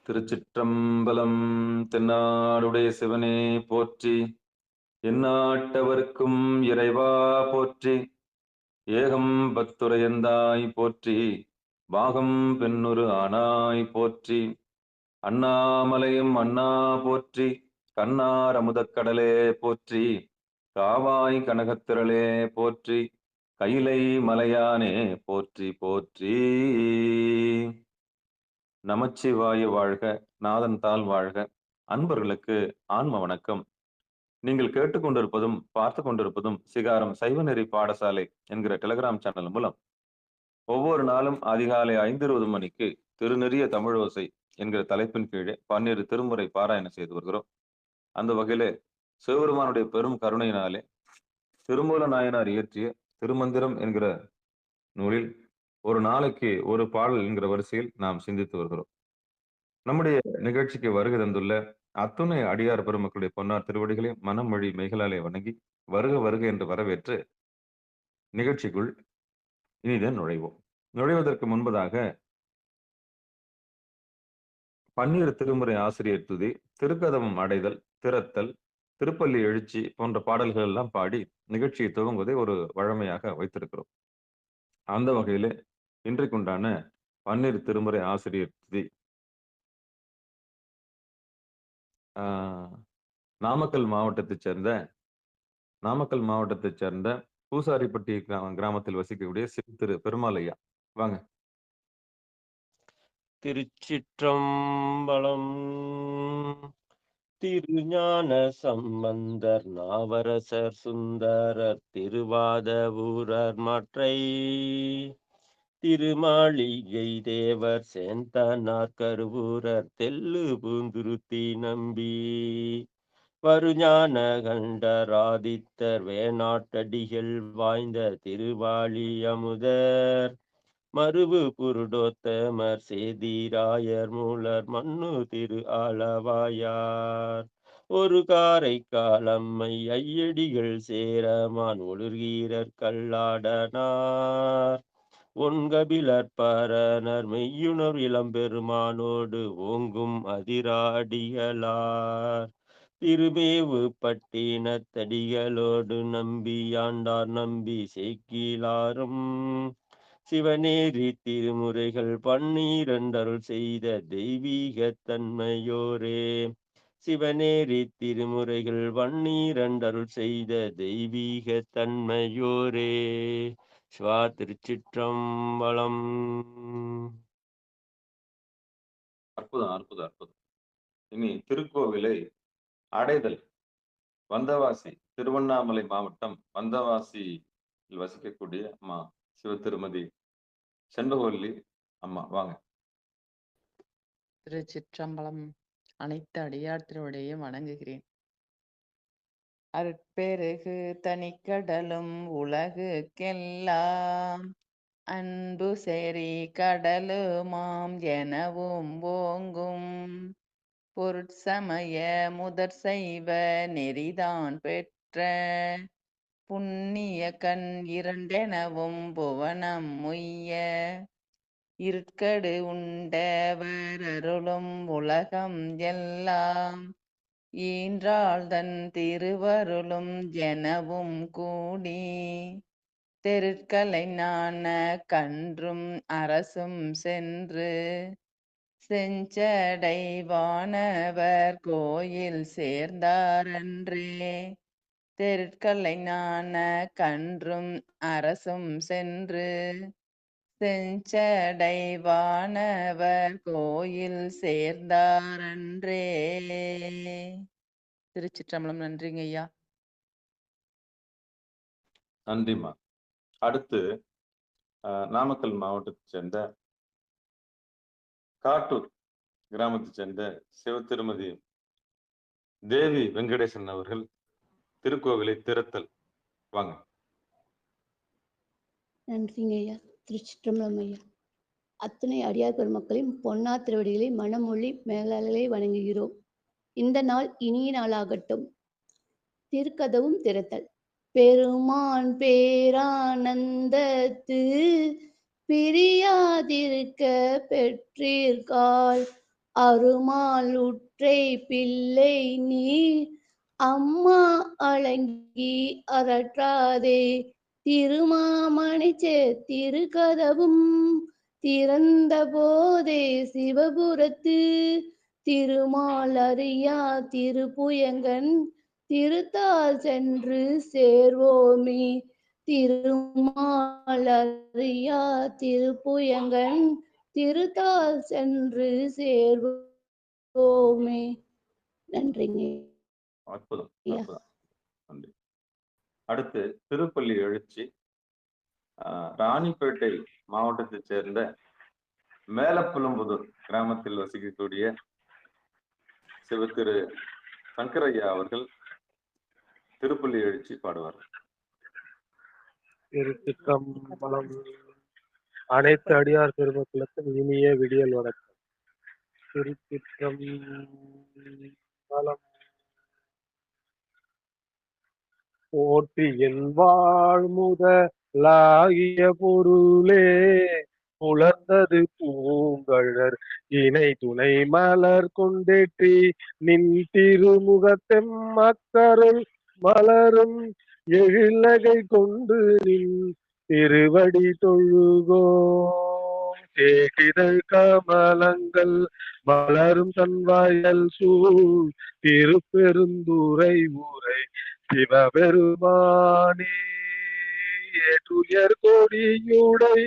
திருச்சிற்றம்பலம். தென்னாடுடைய சிவனே போற்றி, எந்நாட்டவர்க்கும் இறைவா போற்றி, ஏகம் பத்துரையந்தாய் போற்றி, பாகம் பெண்ணுரு ஆனாய் போற்றி, அண்ணாமலையும் அண்ணா போற்றி, கண்ணார் அமுதக்கடலே போற்றி, காவாய் கனகத்திரளே போற்றி, கைலை மலையானே போற்றி போற்றி. நமச்சிவாய வாழ்க, நாதன் தாள் வாழ்க. அன்பர்களுக்கு ஆன்ம வணக்கம். நீங்கள் கேட்டுக்கொண்டிருப்பதும் பார்த்து கொண்டிருப்பதும் சிகாரம் சைவநெறி பாடசாலை என்கிற டெலிகிராம் சேனல் மூலம் ஒவ்வொரு நாளும் அதிகாலை 5:20 மணிக்கு திருநெறிய தமிழோசை என்கிற தலைப்பின் கீழே 12 திருமுறை பாராயணம் செய்து வருகிறோம். அந்த வகையிலே சிவபெருமானுடைய பெரும் கருணையினாலே திருமூல நாயனார் இயற்றிய திருமந்திரம் என்கிற நூலில் ஒரு நாளைக்கு ஒரு பாடல் என்கிற வரிசையில் நாம் சிந்தித்து வருகிறோம். நம்முடைய நிகழ்ச்சிக்கு வருகை தந்துள்ள அத்துணை அடியார் பெருமக்களுடைய பொன்னார் திருவடிகளை மனம் மொழி மெய்களாலே வணங்கி வருக வருக என்று வரவேற்று நிகழ்ச்சிக்குள் இனிதே நுழைவோம். நுழைவதற்கு முன்பதாக 12 திருமுறை ஆசிரியர் துதி, திருக்கதவம் அடைதல், திறத்தல், திருப்பள்ளி எழுச்சி போன்ற பாடல்கள் எல்லாம் பாடி நிகழ்ச்சியை துவங்குவதை ஒரு வழமையாக வைத்திருக்கிறோம். அந்த வகையிலே இன்றைக்குண்டான 12 திருமுறை ஆசிரியர் துதி நாமக்கல் மாவட்டத்தைச் சேர்ந்த பூசாரிப்பட்டி கிராமத்தில் வசிக்கக்கூடிய திரு பெருமாள் ஐயா. வாங்க. திருச்சிற்றம்பலம். திருஞான சம்பந்தர் நாவரசர் சுந்தரர் திருவாத ஊரர் மற்றை திருமாளிகை தேவர் சேந்தனார் கருவூரர் தெல்லு பூந்துருத்தி நம்பி வருஞான கண்டராதித்தர் வேணாட்டடிகள் வாய்ந்த திருவாளி அமுதர் மருவு புருடோத்தமர் சேதிராயர் மூலர் மண்ணு திரு ஆளவாயார் ஒரு காரை காலம்மை ஐயடிகள் சேரமான் ஒளிர்கீரர் கல்லாடனார் ஒன்கபிலர் பரனர் மெய்யுணர் இளம்பெருமானோடு ஓங்கும் அதிராடிகளார் திருமேவு பட்டினத்தடிகளோடு நம்பி ஆண்டார் நம்பி சேக்கிலாரும் சிவநேரி திருமுறைகள் 12 செய்த தெய்வீக தன்மையோரே. சிவநேரி திருமுறைகள் 12 செய்த தெய்வீக தன்மையோரே. சிவா திருச்சிற்றம்பலம். அற்புதம் அற்புதம் அற்புதம். இனி திருக்கோவிலை அடைதல். வந்தவாசி, திருவண்ணாமலை மாவட்டம் வந்தவாசியில் வசிக்கக்கூடிய அம்மா சிவத்திருமதி செண்பகவல்லி அம்மா. வாங்க. திருச்சிற்றம்பலம். அனைத்து அடியார் திருவடியையும் வணங்குகிறேன். அருட்பெருகு தனிக்கடலும் உலகுக்கெல்லாம் அன்பு செறி கடலுமாம் எனவும் ஓங்கும் பொருட்சமய முதற் செய்வ நெறிதான் பெற்ற புண்ணிய கண் இரண்டெனவும் புவனம் முய்ய இருக்கடு உண்டவர் அருளும் உலகம் எல்லாம் ஈன்றாள் தன் திருவருளும் எனவும் கூடி தெருட்களை நாண கன்றும் அரசும் சென்று செஞ்சடை வானவர் கோயில் சேர்ந்தாரன்றே. தெருட்களை நாண கன்றும் அரசும் சென்று செஞ்சடை வானவர் கோயில் சேர்ந்தாரன்றே. திருச்சிற்றம்பலம். நன்றிங்க ஐயா. நன்றிம்மா. அடுத்து நாமக்கல் மாவட்டத்தைச் சேர்ந்த காட்டூர் கிராமத்தைச் சேர்ந்த சிவத்திருமதி தேவி வெங்கடேசன் அவர்கள் திருக்கோவிலை திறத்தல். வாங்க. நன்றிங்க ஐயா. திருச்சிற்றம்பலம் ஐயா. அத்தனை அடியார் பெருமக்களின் பொன்னார் திருவடிகளை மனமொழி மேலாளர்களை வணங்குகிறோம். இந்த நாள் இனிய நாளாகட்டும். திருக்கதவும் திறத்தல். பெருமான் பேரானந்தத்து பிரியாதிருக்க பெற்றீர்கால் அருமால் உற்றை பிள்ளை நீ அம்மா அலங்கி அரற்றாதே திருமாமணிச்ச திருக்கதவும் திறந்த போதே சிவபுரத்து திருமால் அறியா திருப்புயங்கன் திருத்தால் சென்று சேர்வோமே திருமால் அறியா திருப்புயங்கன் திருத்தால் சென்று சேர்வோமே. நன்றிங்க. அற்புதம், அற்புதம். நன்றி. அடுத்து திருப்பள்ளி எழுச்சி. ராணிப்பேட்டை மாவட்டத்தைச் சேர்ந்த மேலப்புலம்புதூர் கிராமத்தில் வசிக்கக்கூடிய சிவத்திரு சங்கரையா அவர்கள் திருப்பள்ளி எழுச்சி பாடுவார். திருச்சிற்றம்பலம். அனைத்து அடியார் பெருமக்களுக்கும் இனிய விடியல் வணக்கம். திருச்சிற்றம்பலம். போற்றி என் வாழ்முதலாகிய பொருளே புலர்ந்தது பூங்கழர் இணை துணை மலர் கொண்டேற்றி நின் திருமுகத்தெம் மக்கருள் மலரும் எழிலகை கொண்டு நின் திருவடி தொழுகோம். தேகிதழ் கமலங்கள் மலரும் தன்வாயல் சூழ் திருப்பெருந்துறை ஊரை சிவபெருமானே ஏற்றுயர் கொடியுடை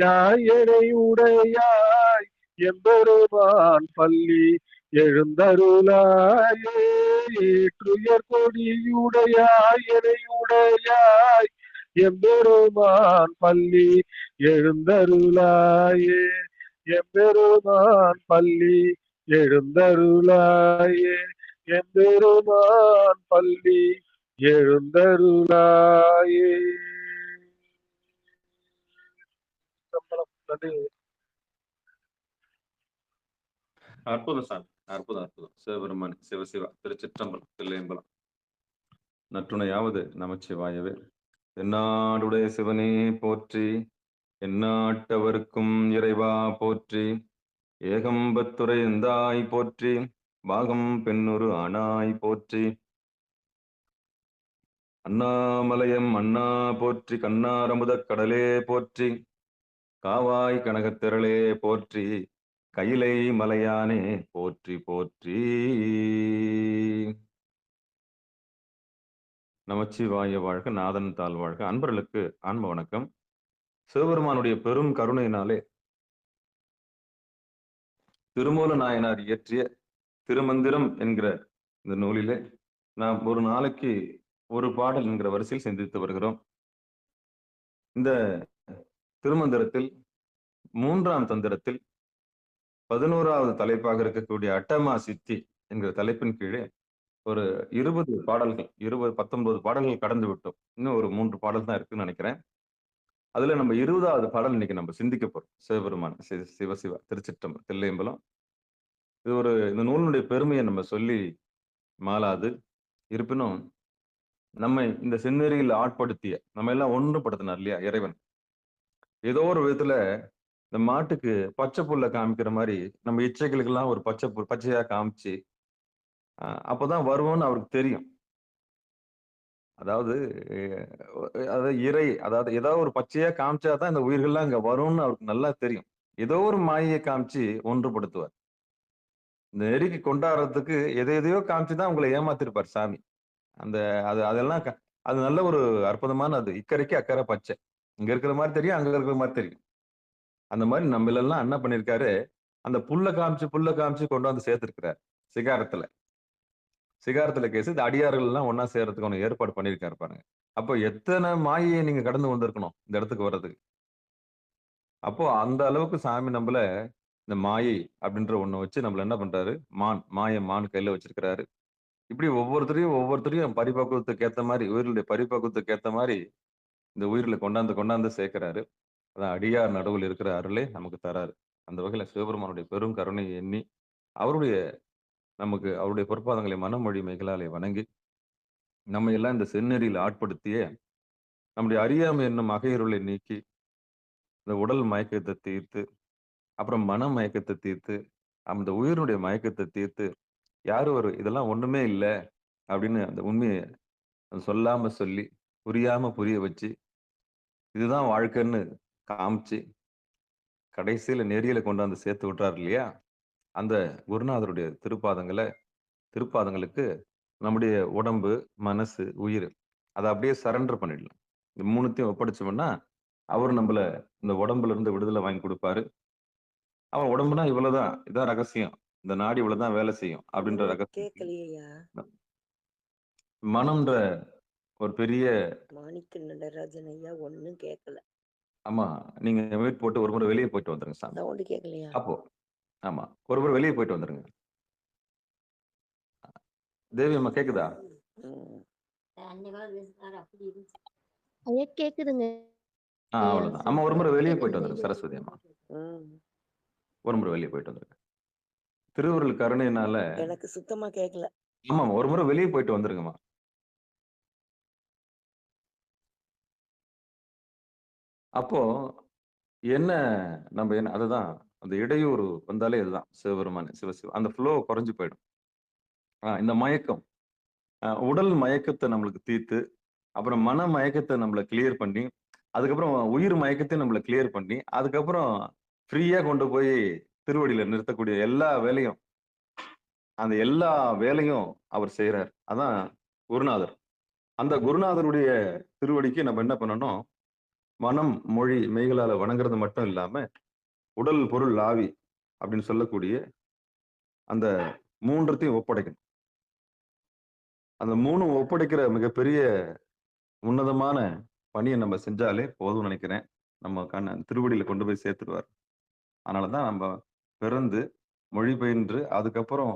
யாயனை உடையாய் எம்பெருமான் பள்ளி எழுந்தருளாயே ஏற்றுயர் கொடியுடையாயனை உடையாய் எம்பெருமான் பள்ளி எழுந்தருளாயே எம்பெருமான் பள்ளி எழுந்தருளாயே எம்பெருமான் பள்ளி எழுந்தருளாயே. அற்புதம் சாமி, அற்புதம், அற்புதம். சிவபெருமான் சிவசிவா திருச்சிற்றம்பலம் தில்லையம்பலம். நற்றுணையாவது நமச்சிவாயவே. எந்நாடுடைய சிவனே போற்றி, எந்நாட்டவர்க்கும் இறைவா போற்றி, ஏகம்பத்துரை எந்தாய் போற்றி, பாகம் பெண்ணுரு ஆனாய் போற்றி, அண்ணாமலையம் அண்ணா போற்றி, கண்ணாரமுதக் கடலே போற்றி, காவாய் கனகத்திரளே போற்றி, கையிலை மலையானே போற்றி போற்றி. நமச்சிவாய வாழ்க, நாதன் தாழ் வாழ்க. அன்பர்களுக்கு அன்பு வணக்கம். சிவபெருமானுடைய பெரும் கருணையினாலே திருமூல நாயனார் இயற்றிய திருமந்திரம் என்கிற இந்த நூலிலே நாம் ஒரு நாளைக்கு ஒரு பாடல் என்கிற வரிசையில் சிந்தித்து வருகிறோம். இந்த திருமந்திரத்தில் 3ஆம் தந்திரத்தில் 11வது தலைப்பாக இருக்கக்கூடிய அட்டமா சித்தி என்கிற தலைப்பின் கீழே ஒரு 20 பாடல்கள் 19 பாடல்கள் கடந்து விட்டோம். இன்னும் ஒரு 3 பாடல் தான் இருக்குன்னு நினைக்கிறேன். அதுல நம்ம 20வது பாடல் இன்னைக்கு நம்ம சிந்திக்க போறோம். சிவபெருமான் சிவசிவா திருச்சிற்றம்பலம் தில்லையம்பலம். இது இந்த நூலினுடைய பெருமையை நம்ம சொல்லி மாளாது. இருப்பினும் நம்மை இந்த செந்நெறியில் ஆட்படுத்திய நம்ம எல்லாம் ஒன்றுபடுத்தினார் இல்லையா இறைவன். ஏதோ ஒரு விதத்துல இந்த மாட்டுக்கு பச்சை புல்ல காமிக்கிற மாதிரி நம்ம இச்சைகளுக்கெல்லாம் ஒரு பச்சையா காமிச்சு அப்பதான் வருவோம்னு அவருக்கு தெரியும். அதாவது அதாவது ஏதாவது ஒரு பச்சையா காமிச்சாதான் இந்த உயிர்கள்லாம் இங்க வரும்னு அவருக்கு நல்லா தெரியும். ஏதோ ஒரு மாயை காமிச்சு ஒன்றுபடுத்துவார். இந்த நெருக்கி கொண்டாடுறதுக்கு எதையோ காமிச்சுதான் உங்களை ஏமாத்திருப்பார் சாமி. அதெல்லாம் அது நல்ல ஒரு அற்புதமான, அது இக்கரைக்கு அக்கறை பச்சை, இங்க இருக்கிற மாதிரி தெரியும், அங்க இருக்கிற மாதிரி தெரியும். அந்த மாதிரி நம்மள எல்லாம் என்ன பண்ணிருக்காரு, அந்த புல்ல காமிச்சு கொண்டு வந்து சேர்த்திருக்கிறார் சிகாரத்துல கேஸ். இந்த அடியார்கள் எல்லாம் ஒன்னா சேர்றதுக்கு ஒன்று ஏற்பாடு பண்ணியிருக்காரு பாருங்க. அப்போ எத்தனை மாயை நீங்க கடந்து வந்திருக்கணும் இந்த இடத்துக்கு வர்றதுக்கு. அப்போ அந்த அளவுக்கு சாமி நம்மள இந்த மாயை அப்படின்ற ஒண்ணு வச்சு நம்மள என்ன பண்றாரு, மான் கையில வச்சிருக்கிறாரு. இப்படி ஒவ்வொருத்தரையும் பரிபக்குவத்துக்கு ஏத்த மாதிரி, உயிர்களுடைய பரிபக்குவத்துக்கு ஏத்த மாதிரி இந்த உயிர்களை கொண்டாந்து சேர்க்கிறாரு. அதான் அடியார் நடுவில் இருக்கிற அருளே நமக்கு தராரு. அந்த வகையில சிவபெருமானுடைய பெரும் கருணையை எண்ணி அவருடைய பொற்பாதங்களை மனமொழி மெய்களாலே வணங்கி நம்ம எல்லாம் இந்த செந்நெறியில் ஆட்படுத்திய நம்முடைய அறியாமை என்னும் அகையிருளை நீக்கி இந்த உடல் மயக்கத்தை தீர்த்து, அப்புறம் மன மயக்கத்தை தீர்த்து, அந்த உயிரினுடைய மயக்கத்தை தீர்த்து யாரும் ஒரு இதெல்லாம் ஒண்ணுமே இல்லை அப்படின்னு அந்த உண்மையை சொல்லாம சொல்லி புரியாம புரிய வச்சு இதுதான் வாழ்க்கைன்னு காமிச்சு கடைசியில நெறியில கொண்டாந்து சேர்த்து விட்டுறாரு இல்லையா? அந்த குருநாதருடைய திருப்பாதங்களுக்கு நம்முடைய உடம்பு, மனசு, உயிர் அத அப்படியே சரண்டர் பண்ணிடலாம். இந்த 3த்தையும் ஒப்படைச்சோம்னா, அவரு நம்மள இந்த உடம்புல இருந்து விடுதலை வாங்கி குடுப்பாரு. அவன் உடம்புனா இவ்வளவுதான். இதான் ரகசியம். இந்த நாடி இவ்வளவுதான் வேலை செய்யும். அப்படின்ற ஒண்ணும் ரகசியம். கேட்கலையா? மனம்ன்ற ஒரு பெரிய மாணிக்க நடராஜன் ஐயா ஒண்ணும் கேட்கல. ஆமா. நீங்க மியூட் போட்டு ஒரு முறை வெளிய போயிட்டு வந்துருங்க சாமி. சவுண்ட் கேட்கலையா? அப்போ ஆமா. ஒரு முறை வெளிய போயிட்டு வந்துருங்க. தேவி அம்மா கேக்குதா? ம். ஐயா கேக்குதுங்க ஐயா. அவ்வளவுதான். அம்மா ஒரு முறை வெளிய போயிட்டு வந்துருங்க சரஸ்வதி அம்மா. ம். ஒரு முறை வெளிய போயிட்டு வந்துருங்க. திருவருள் கருணையினால எனக்கு சுத்தமா கேட்கல. ஆமாமா. ஒரு முறை வெளிய போயிட்டு வந்துருங்கம்மா. அப்போ என்ன என்ன அதுதான் அந்த இடையூறு வந்தாலே இதுதான் சிவபெருமான் சிவசிவ அந்த ஃப்ளோ குறைஞ்சு போயிடும். இந்த மயக்கம் உடல் மயக்கத்தை நம்மளுக்கு தீர்த்து அப்புறம் மன மயக்கத்தை நம்மள கிளியர் பண்ணி அதுக்கப்புறம் உயிர் மயக்கத்தை நம்மள கிளியர் பண்ணி அதுக்கப்புறம் ஃப்ரீயா கொண்டு போய் திருவடியில நிறுத்தக்கூடிய அந்த எல்லா வேலையும் அவர் செய்யறார். அதான் குருநாதர். அந்த குருநாதருடைய திருவடிக்கு நம்ம என்ன பண்ணணும்? மனம், மொழி, மெய்களால வணங்குறது மட்டும் இல்லாம உடல், பொருள், ஆவி அப்படின்னு சொல்லக்கூடிய அந்த 3த்தையும் ஒப்படைக்கணும். அந்த 3ம் ஒப்படைக்கிற மிகப்பெரிய உன்னதமான பணியை நம்ம செஞ்சாலே போதும்னு நினைக்கிறேன். நம்ம திருவடியில கொண்டு போய் சேர்த்துடுவார். அதனாலதான் நம்ம பிறந்து மொழிபெயன்று அதுக்கப்புறம்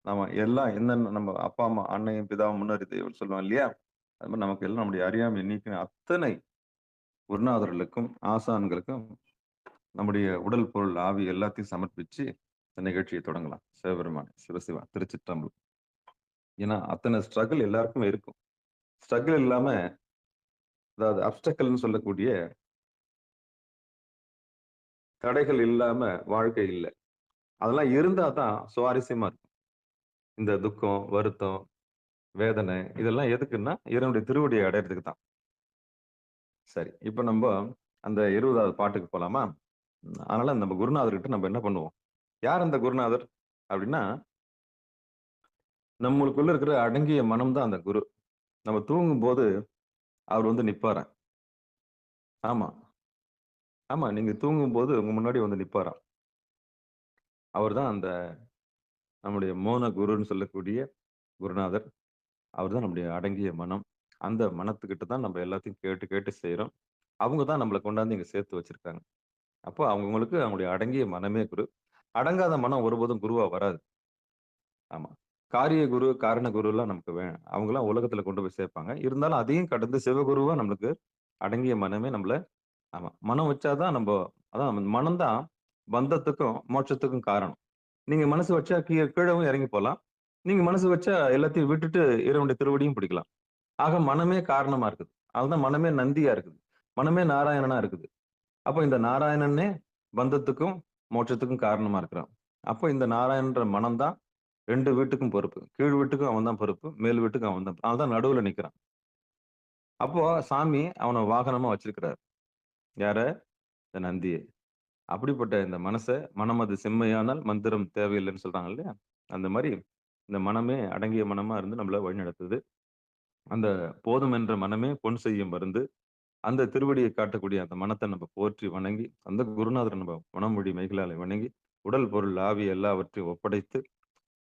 நம்ம எல்லாம் என்னென்ன நம்ம அப்பா அம்மா அன்னையும் பிதாவும் முன்னறி தெய்வம் சொல்லுவோம் இல்லையா? அது மாதிரி நமக்கு எல்லாம் நம்முடைய அறியாமை நீக்கின அத்தனை குருநாதர்களுக்கும் ஆசான்களுக்கும் நம்முடைய உடல், பொருள், ஆவி எல்லாத்தையும் சமர்ப்பிச்சு இந்த நிகழ்ச்சியை தொடங்கலாம். சிவபெருமான் சிவசிவா திருச்சிற்றம்பலம். ஏன்னா அத்தனை ஸ்ட்ரகிள் எல்லாருக்குமே இருக்கும். ஸ்ட்ரகிள் இல்லாம அதாவது அப்டக்கல்னு சொல்லக்கூடிய தடைகள் இல்லாம வாழ்க்கை இல்லை. அதெல்லாம் இருந்தா தான் சுவாரஸ்யமா இருக்கும். இந்த துக்கம், வருத்தம், வேதனை இதெல்லாம் எதுக்குன்னா இறைவனுடைய திருவடியை அடையறதுக்கு தான். சரி, இப்ப நம்ம அந்த 20வது பாட்டுக்கு போலாமா? அதனால நம்ம குருநாதர்கிட்ட நம்ம என்ன பண்ணுவோம்? யார் அந்த குருநாதர் அப்படின்னா நம்மளுக்குள்ள இருக்கிற அடங்கிய மனம் தான் அந்த குரு. நம்ம தூங்கும் போது அவர் வந்து நிப்பாராம். ஆமா ஆமா நீங்க தூங்கும் போது உங்க முன்னாடி வந்து நிப்பாராம். அவர் தான் அந்த நம்முடைய மோன குருன்னு சொல்லக்கூடிய குருநாதர். அவர் தான் நம்முடைய அடங்கிய மனம். அந்த மனத்துக்கிட்ட தான் நம்ம எல்லாத்தையும் கேட்டு கேட்டு செய்றோம். அவங்க தான் நம்மள கொண்டாந்து இங்க சேர்த்து வச்சிருக்காங்க. அப்போ அவங்களுக்கு அவங்களுடைய அடங்கிய மனமே குரு. அடங்காத மனம் ஒருபோதும் குருவா வராது. ஆமா. காரிய குரு, காரண குருலாம் நமக்கு அவங்கலாம் உலகத்துல கொண்டு போய் சேர்ப்பாங்க. இருந்தாலும் அதையும் கடந்து சிவகுருவா நம்மளுக்கு அடங்கிய மனமே நம்மள ஆமா. மனம் வச்சாதான் அதான் மனம் தான் பந்தத்துக்கும், மோட்சத்துக்கும் காரணம். நீங்க மனசு வச்சா கீழவும் இறங்கி போலாம். நீங்க மனசு வச்சா எல்லாத்தையும் விட்டுட்டு இறைவனுடைய திருவடியும் பிடிக்கலாம். ஆக மனமே காரணமா இருக்குது. அதுதான் மனமே நந்தியா இருக்குது. மனமே நாராயணனா இருக்குது. அப்போ இந்த நாராயணனே பந்தத்துக்கும், மோட்சத்துக்கும் காரணமா இருக்கிறான். அப்போ இந்த நாராயணன்ற மனம் தான் 2 வீட்டுக்கும் பொறுப்பு. கீழ் வீட்டுக்கும் அவன் தான் பொறுப்பு. மேல் வீட்டுக்கும் அவன் தான். அவன் தான் நடுவுல நிக்கிறான். அப்போ சாமி அவன வாகனமா வச்சிருக்கிறார். யார? இந்த நந்திய. அப்படிப்பட்ட இந்த மனம் அது செம்மையானால் மந்திரம் தேவையில்லைன்னு சொல்றாங்க இல்லையா? அந்த மாரி இந்த மனமே அடங்கிய மனமா இருந்து நம்மள வழிநடத்துது. அந்த போதும் என்ற மனமே பொன் செய்யும் மருந்து. அந்த திருவடியை காட்டக்கூடிய அந்த மனத்தை நம்ம போற்றி வணங்கி, அந்த குருநாதரை நம்ம மனமொழி மெய்களால வணங்கி, உடல், பொருள், ஆவி எல்லாவற்றையும் ஒப்படைத்து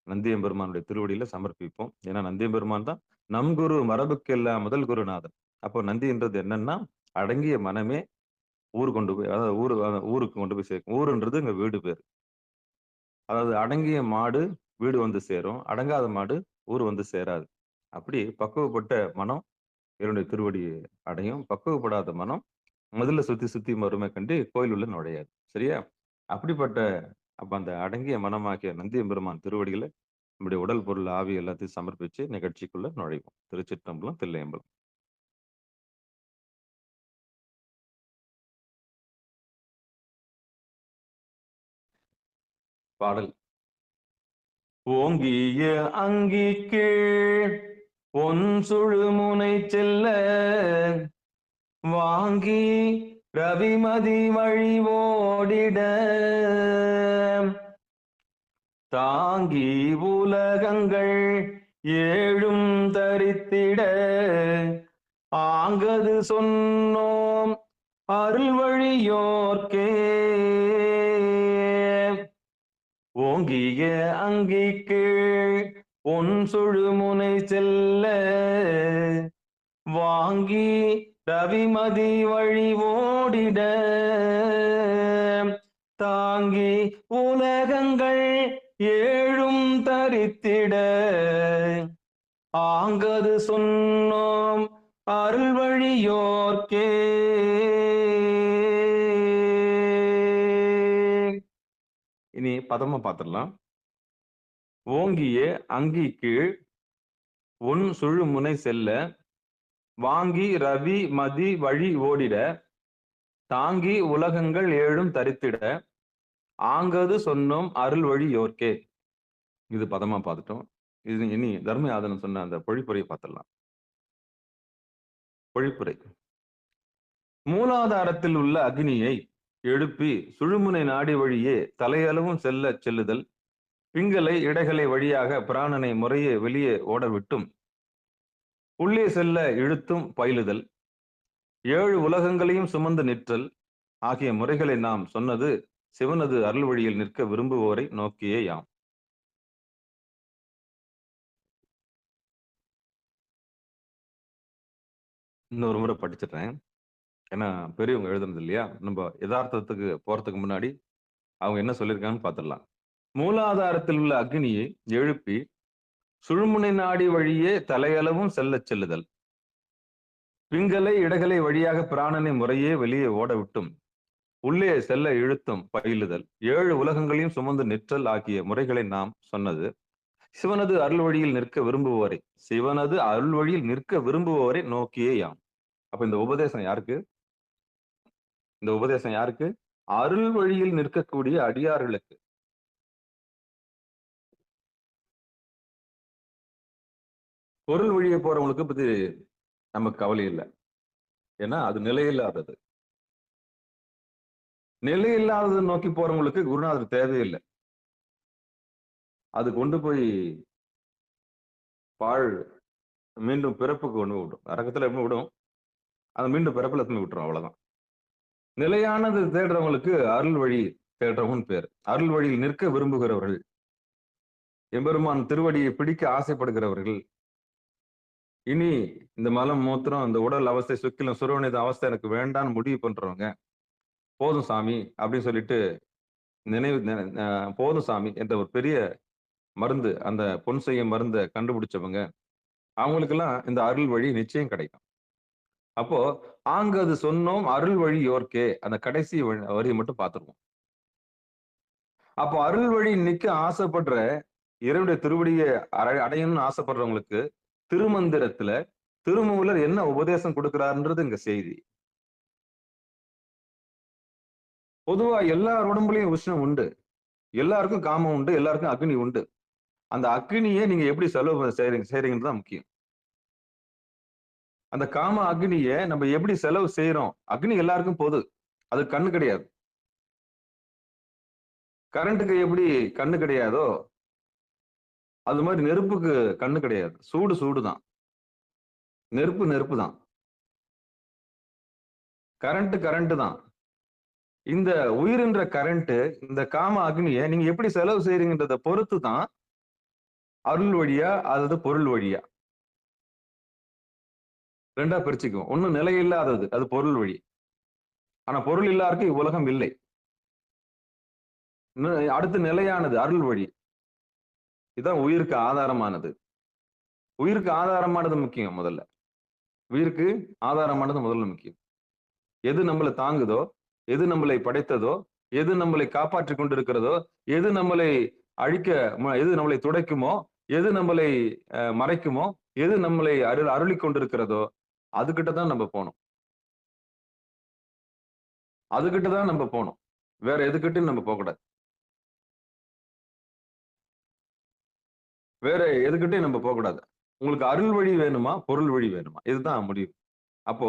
நந்தியம்பெருமானுடைய திருவடியில சமர்ப்பிப்போம். ஏன்னா நந்தியம்பெருமான் தான் நம் குரு மரபுக்கெல்லாம் முதல் குருநாதன். அப்போ நந்தின்றது என்னன்னா, அடங்கிய மனமே கொண்டு போய் அதாவது ஊருக்கு கொண்டு போய் சேர்க்கும். ஊருன்றது எங்க வீடு பேரு. அதாவது அடங்கிய மாடு வீடு வந்து சேரும். அடங்காத மாடு ஊர் வந்து சேராது. அப்படி பக்குவப்பட்ட மனம் இறைவனுடைய திருவடி அடையும். பக்குவப்படாத மனம் முதல்ல சுத்தி சுத்தி வருமே கண்டு கோயில் உள்ள நுழையாது. சரியா? அப்படிப்பட்ட அந்த அடங்கிய மனமாகிய நந்தியம்பெருமான் திருவடிகளை நம்முடைய உடல், பொருள், ஆவி எல்லாத்தையும் சமர்ப்பிச்சு நிகழ்ச்சிக்குள்ள நுழைவோம். திருச்சிற்றம்பலம், தில்லையம்பலம். பாடல். ஓங்கிய அங்கிக்கு பொன் சுழுமுனை செல்ல வாங்கி ரவிமதி வழி ஓடிட தாங்கி உலகங்கள் ஏழும் தரித்திட ஆங்கது சொன்னோம் அருள் வழியோர்க்கே. ஓங்கிய அங்கிக்கு பொன் சுழுமுனை செல்ல வாங்கி ரவிமதி வழி ஓடிட தாங்கி உலகங்கள் ஏழும் தரித்திட ஆங்கது சொன்னோம் அருள் வழியோர்க்கே. இனி பதமா பார்த்துடலாம். ஓங்கிய அங்கி கீழ் ஒன் சுழுமுனை செல்ல வாங்கி ரவி மதி வழி ஓடிட தாங்கி உலகங்கள் ஏழும் தரித்திட ஆங்கது சொன்னோம் அருள் வழியோர்க்கே. இது பதமா பார்த்துட்டோம். இது இனி தர்மயாதனம் சொன்ன அந்த பொழிப்புரையை பார்த்துடலாம். பொழிப்புரை. மூலாதாரத்தில் உள்ள அக்னியை எழுப்பி சுழுமுனை நாடி வழியே தலையளவும் செல்லுதல், பிங்களை இடைகளை வழியாக பிராணனை முறையே வெளியே ஓட விட்டும் உள்ளே செல்ல இழுத்தும் பயிலுதல், 7 உலகங்களையும் சுமந்து நிற்றல் ஆகிய முறைகளை நாம் சொன்னது சிவனது அருள் வழியில் நிற்க விரும்புவோரை நோக்கியே யாம். இன்னொரு முறை படிச்சிடுறேன். ஏன்னா பெரியவங்க எழுதுனது இல்லையா, நம்ம யதார்த்தத்துக்கு போறதுக்கு முன்னாடி அவங்க என்ன சொல்லியிருக்காங்கன்னு பார்த்துடலாம். மூலாதாரத்தில் உள்ள அக்னியை எழுப்பி சுழுமுனை நாடி வழியே தலையளவும் செல்லுதல், பிங்களை இடகளை வழியாக பிராணனை முறையே வெளியே ஓட விட்டும் உள்ளே செல்ல இழுத்தும் பயிலுதல், 7 உலகங்களையும் சுமந்து நிற்றல் ஆகிய முறைகளை நாம் சொன்னது சிவனது அருள் வழியில் நிற்க விரும்புவோரை நோக்கியே யாம். அப்ப இந்த உபதேசம் யாருக்கு? இந்த உபதேசம் யாருக்கு? அருள் வழியில் நிற்கக்கூடிய அடியார்களுக்கு. பொருள் வழியை போறவங்களுக்கு பத்தி நமக்கு கவலை இல்லை. ஏன்னா அது நிலையில்லாதது. நிலையில்லாதது நோக்கி போறவங்களுக்கு குருநாதர் தேவையில்லை. அது கொண்டு போய் மீண்டும் பிறப்புக்கு கொண்டு விடும். அரக்கத்துல எப்படி விடும், அது மீண்டும் பிறப்புல தூக்கி விட்டுரும். அவ்வளவுதான். நிலையானது தேடுறவங்களுக்கு அருள் வழி தேடுறவங்க பேர். அருள் வழியில் நிற்க விரும்புகிறவர்கள், எம்பெருமான் திருவடியை பிடிக்க ஆசைப்படுகிறவர்கள், இனி இந்த மலம் மூத்திரம் இந்த உடல் அவஸ்தை சுக்கிலம் சுரவணித அவஸ்தை எனக்கு வேண்டான்னு முடிவு பண்றவங்க, போதும் சாமி அப்படின்னு சொல்லிட்டு போதும் சாமி என்ற ஒரு பெரிய மருந்து, அந்த பொன் செய்யும் மருந்தை கண்டுபிடிச்சவங்க, அவங்களுக்கெல்லாம் இந்த அருள் வழி நிச்சயம் கிடைக்கும். அப்போ ஆங்கது சொன்னோம் அருள் வழி யோர்க்கே, அந்த கடைசி வரியை மட்டும் பார்த்துருவோம். அப்போ அருள் வழி நிக்க ஆசைப்படுற, இறைவனுடைய திருவடியை அடையணும்னு ஆசைப்படுறவங்களுக்கு திருமந்திரத்துல திருமூலர் என்ன உபதேசம் கொடுக்கிறாருன்றது இங்க செய்தி. பொதுவா எல்லார் உடம்புலயும் உஷ்ணம் உண்டு, எல்லாருக்கும் காமம் உண்டு, எல்லாருக்கும் அக்னி உண்டு. அந்த அக்னியை நீங்க எப்படி செலவு செய்றீங்கன்னு தான் முக்கியம். அந்த காம அக்னியை நம்ம எப்படி செலவு செய்யறோம்? அக்னி எல்லாருக்கும் பொது, அது கண்ணு கிடையாது. கரண்ட்டுக்கு எப்படி கண்ணு கிடையாதோ அது மாதிரி நெருப்புக்கு கண்ணு கிடையாது. சூடு தான், நெருப்பு தான், கரண்ட் தான். இந்த உயிரின்ற கரண்ட், இந்த காம அக்னியை நீங்க எப்படி செலவு செய்றீங்கன்றத பொறுத்து தான் அருள் வழியா அதாவது பொருள் வழியா ரெண்டா பிரிச்சுக்குவோம். ஒன்னும் நிலையில்லாதது அது பொருள் வழி. ஆனா பொருள் இல்லாருக்கு இவ்வுலகம் இல்லை. அடுத்து நிலையானது அருள் வழி. இதுதான் உயிருக்கு ஆதாரமானது. உயிருக்கு ஆதாரமானது முக்கியம். முதல்ல உயிருக்கு ஆதாரமானது முதல்ல முக்கியம். எது நம்மளை தாங்குதோ, எது நம்மளை படைத்ததோ, எது நம்மளை காப்பாற்றி கொண்டிருக்கிறதோ, எது நம்மளை அழிக்க, எது நம்மளை துடைக்குமோ, எது நம்மளை மறைக்குமோ, எது நம்மளை அருளி கொண்டிருக்கிறதோ அதுகிட்டதான் நம்ம போனோம். அதுகிட்டதான் நம்ம போனோம். வேற எதுக்கிட்டும் நம்ம போகக்கூடாது. வேற எதுக்கிட்டையும் நம்ம போகக்கூடாது. உங்களுக்கு அருள் வழி வேணுமா, பொருள் வழி வேணுமா, இதுதான் முடிவு. அப்போ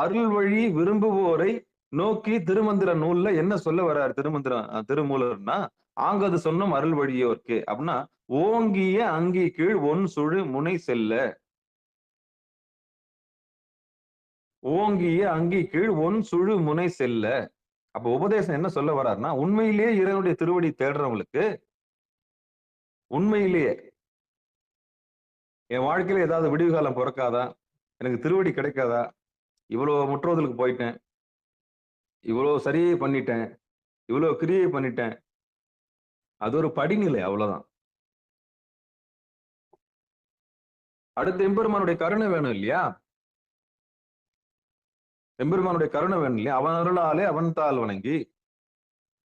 அருள் வழி விரும்புவோரை நோக்கி திருமந்திர நூல்ல என்ன சொல்ல வர்றாரு திருமூலர்னா, ஆங்கது சொன்னும் அருள் வழியோர்க்கு அப்படின்னா, ஓங்கிய அங்கி கீழ் ஒன் சுழு முனை செல்ல. ஓங்கிய அங்கி கீழ் ஒன் சுழு முனை செல்ல. அப்ப உபதேசம் என்ன சொல்ல வர்றாருன்னா, உண்மையிலேயே இறைவனுடைய திருவடி தேடுறவங்களுக்கு, உண்மையிலேயே என் வாழ்க்கையில ஏதாவது விடிவு காலம் பிறக்காதா, எனக்கு திருவடி கிடைக்காதா, இவ்வளவு முற்றோதலுக்கு போயிட்டேன், இவ்வளவு சரியை பண்ணிட்டேன், இவ்வளவு கிரியை பண்ணிட்டேன், அது ஒரு படிநிலை, அவ்வளவுதான். அடுத்து எம்பெருமானுடைய கருணை வேணும் இல்லையா? எம்பெருமானுடைய கருணை வேணும் இல்லையா? அவன் அருளாலே அவன் தாள் வணங்கி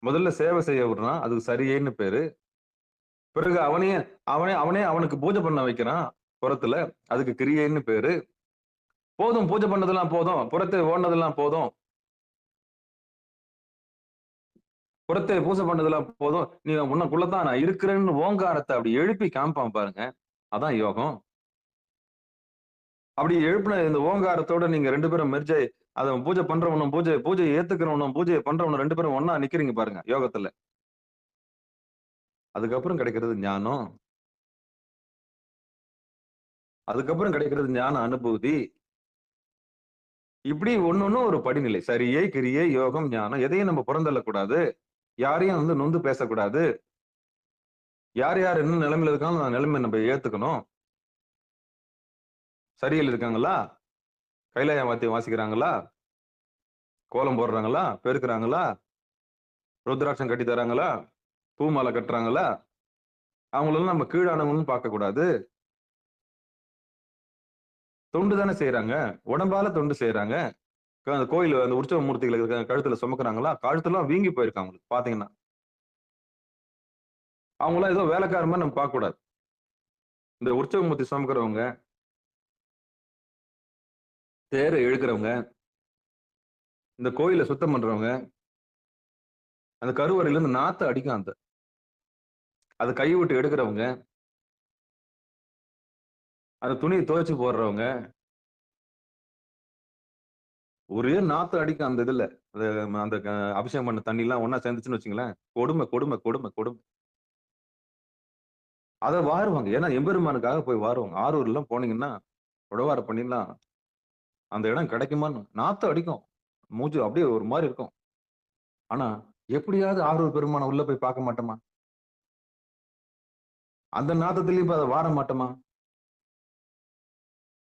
முதல்ல சேவை செய்ய விடுறான், அதுக்கு சரியேன்னு பேரு. பிறகு அவனே அவனுக்கு பூஜை பண்ண வைக்கிறான் புறத்துல, அதுக்கு கிரியைன்னு பேரு. போதும், பூஜை பண்ணதெல்லாம் போதும், புறத்தை ஓடினதெல்லாம் போதும், புறத்தை பூஜை பண்ணதெல்லாம் போதும், நீ உனக்குள்ளதான் நான் இருக்கிறேன்னு ஓங்காரத்தை அப்படி எழுப்பி காமிப்பான் பாருங்க, அதான் யோகம். அப்படி எழுப்பின இந்த ஓங்காரத்தோட நீங்க ரெண்டு பேரும் மெர்ஜை, அதை பூஜை பண்றவனும் பூஜையை ஏத்துக்கிறவனும் பூஜையை பண்றவனும் ரெண்டு பேரும் ஒன்னா நிக்கிறீங்க பாருங்க யோகத்துல. அதுக்கப்புறம் கிடைக்கிறது ஞானம். அதுக்கப்புறம் கிடைக்கிறது ஞான அனுபூதி. இப்படி ஒன்னொன்னும் ஒரு படிநிலை. சரியை, கிரியை, யோகம், ஞானம், எதையும் நம்ம புறந்தள்ளக்கூடாது. யாரையும் நொந்து பேசக்கூடாது. யார் யார் என்ன நிலைமையில இருக்காங்க, அந்த நிலைமை நம்ம ஏத்துக்கணும். சரியில் இருக்காங்களா, கைலாய வாத்தியம் வாசிக்கிறாங்களா, கோலம் போடுறாங்களா, பெருக்குறாங்களா, ருத்ராட்சம் கட்டி தராங்களா, பூ மாலை கட்டுறாங்களா, அவங்களெல்லாம் நம்ம கீழானவங்கன்னு பார்க்க கூடாது. தொண்டு தானே செய்யறாங்க, உடம்பால தொண்டு செய்யறாங்க. அந்த கோயில் அந்த உற்சவ மூர்த்திகளை கழுத்துல சுமக்குறாங்களா, கழுத்தெல்லாம் வீங்கி போயிருக்காங்க அவங்களுக்கு பாத்தீங்கன்னா. அவங்களாம் ஏதோ வேலைக்கார மாதிரி நம்ம பார்க்க கூடாது. இந்த உற்சவ மூர்த்தி சுமக்கிறவங்க, தேரை இழுக்கிறவங்க, இந்த கோயிலை சுத்தம் பண்றவங்க, அந்த கருவறையில இருந்து நாத்த அடிக்கும், அந்த அதை கை விட்டு எடுக்கிறவங்க, அந்த துணியை துவைச்சு போடுறவங்க, ஒரே நாத்து அடிக்கும் அந்த இதுல, அந்த அபிஷேகம் பண்ண தண்ணி எல்லாம் ஒன்னா சேர்ந்துச்சுன்னு வச்சுங்களேன், கொடுமை கொடுமை கொடுமை கொடுமை. அதை வாருவாங்க, ஏன்னா எம்பெருமானுக்காக போய் வாருவாங்க. ஆரூர் எல்லாம் போனீங்கன்னா உழவார பண்ணிடலாம், அந்த இடம் கிடைக்குமான்னு நாத்து அடிக்கும், மூச்சு அப்படியே ஒரு மாதிரி இருக்கும். ஆனா எப்படியாவது ஆரூர் பெருமான உள்ள போய் பார்க்க மாட்டோமா? அந்த நாத்தத்திலயும் இப்ப அதை வார மாட்டோமா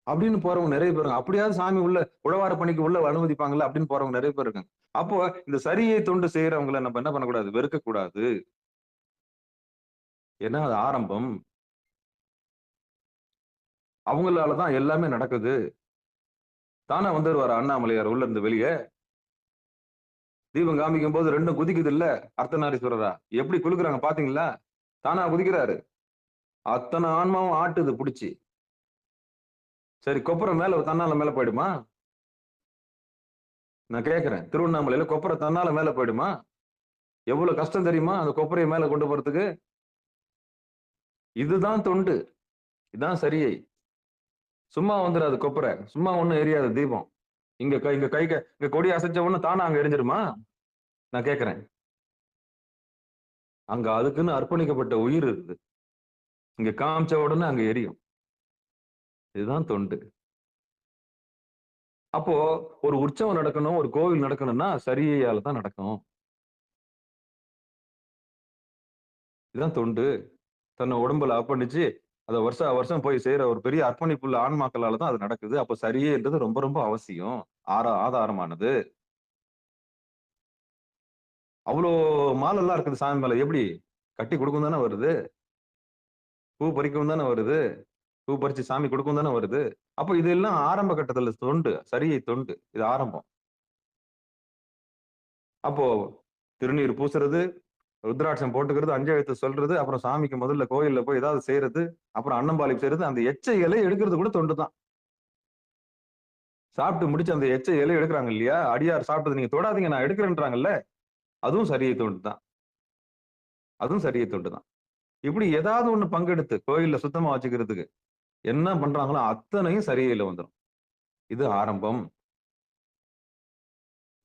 அப்படின்னு போறவங்க நிறைய பேர். அப்படியாவது சாமி உள்ள உழவார பணிக்கு உள்ள அனுமதிப்பாங்கல்ல அப்படின்னு போறவங்க நிறைய பேர் இருக்காங்க. அப்போ இந்த சரியை தொண்டு செய்யறவங்களை நம்ம என்ன பண்ணக்கூடாது, வெறுக்க கூடாது. ஏன்னா அது ஆரம்பம், அவங்களாலதான் எல்லாமே நடக்குது. தானே வந்துருவாரு அண்ணாமலையார் உள்ள இருந்து வெளியே, தீபம் காமிக்கும் போது ரெண்டும் குதிக்குது இல்ல, அர்த்தநாரீஸ்வரரா எப்படி குலுக்குறாங்க பாத்தீங்களா? தானா குதிக்கிறாரு, அத்தனை ஆன்மாவும் ஆட்டுது பிடிச்சி. சரி, கொப்பரை மேல தன்னால மேல போயிடுமா? நான் கேட்கிறேன், திருவண்ணாமலையில கொப்பரை தன்னால மேல போயிடுமா? எவ்வளவு கஷ்டம் தெரியுமா அந்த கொப்பரையை மேல கொண்டு போறதுக்கு? இதுதான் தொண்டு, இதுதான் சரியை. சும்மா வந்துடாது கொப்பரை, சும்மா ஒண்ணும் எரியாது தீபம். இங்க கொடி அசைச்ச ஒண்ணு தானே அங்க எரிஞ்சிருமா? நான் கேட்கிறேன். அங்க அதுக்குன்னு அர்ப்பணிக்கப்பட்ட உயிர் இருக்குது, இங்க காமிச்ச உடனே அங்க எரியும். இதுதான் தொண்டு. அப்போ ஒரு உற்சவம் நடக்கணும், ஒரு கோவில் நடக்கணும்னா சரியால தான் நடக்கும். இதுதான் தொண்டு. தன்னை உடம்புல அர்ப்பணிச்சு அதை வருஷம் போய் செய்யற ஒரு பெரிய அர்ப்பணிப்புள்ள ஆன்மாக்களால தான் அது நடக்குது. அப்போ சரியேன்றது ரொம்ப ரொம்ப அவசியம், ஆதாரமானது. அவ்வளோ மாலெல்லாம் இருக்குது சாமி மேல, எப்படி கட்டி கொடுக்கும் தானே வருது, பூ பறிக்கவும் தானே வருது, பூ பறிச்சு சாமி கொடுக்கும் தானே வருது. அப்போ இதெல்லாம் ஆரம்ப கட்டத்துல தொண்டு, சரியை தொண்டு, இது ஆரம்பம். அப்போ திருநீர் பூசுறது, ருத்ராட்சம் போட்டுக்கிறது, அஞ்செழுத்து சொல்றது, அப்புறம் சாமிக்கு முதல்ல கோயில்ல போய் ஏதாவது செய்யறது, அப்புறம் அன்னம்பாலிப்பு செய்யறது, அந்த எச்ச இலை எடுக்கிறது கூட தொண்டு தான். சாப்பிட்டு முடிச்சு அந்த எச்ச இலை எடுக்கிறாங்க இல்லையா, அடியார் சாப்பிட்டது நீங்க தொடாதீங்க நான் எடுக்கிறேன்றாங்கல்ல, அதுவும் சரியை தொண்டு தான். அதுவும் சரியை தொண்டு தான். இப்படி ஏதாவது ஒண்ணு பங்கெடுத்து கோயில்ல சுத்தமா வச்சுக்கிறதுக்கு என்ன பண்றாங்களோ அத்தனையும் சரியில்லை வந்துடும். இது ஆரம்பம்.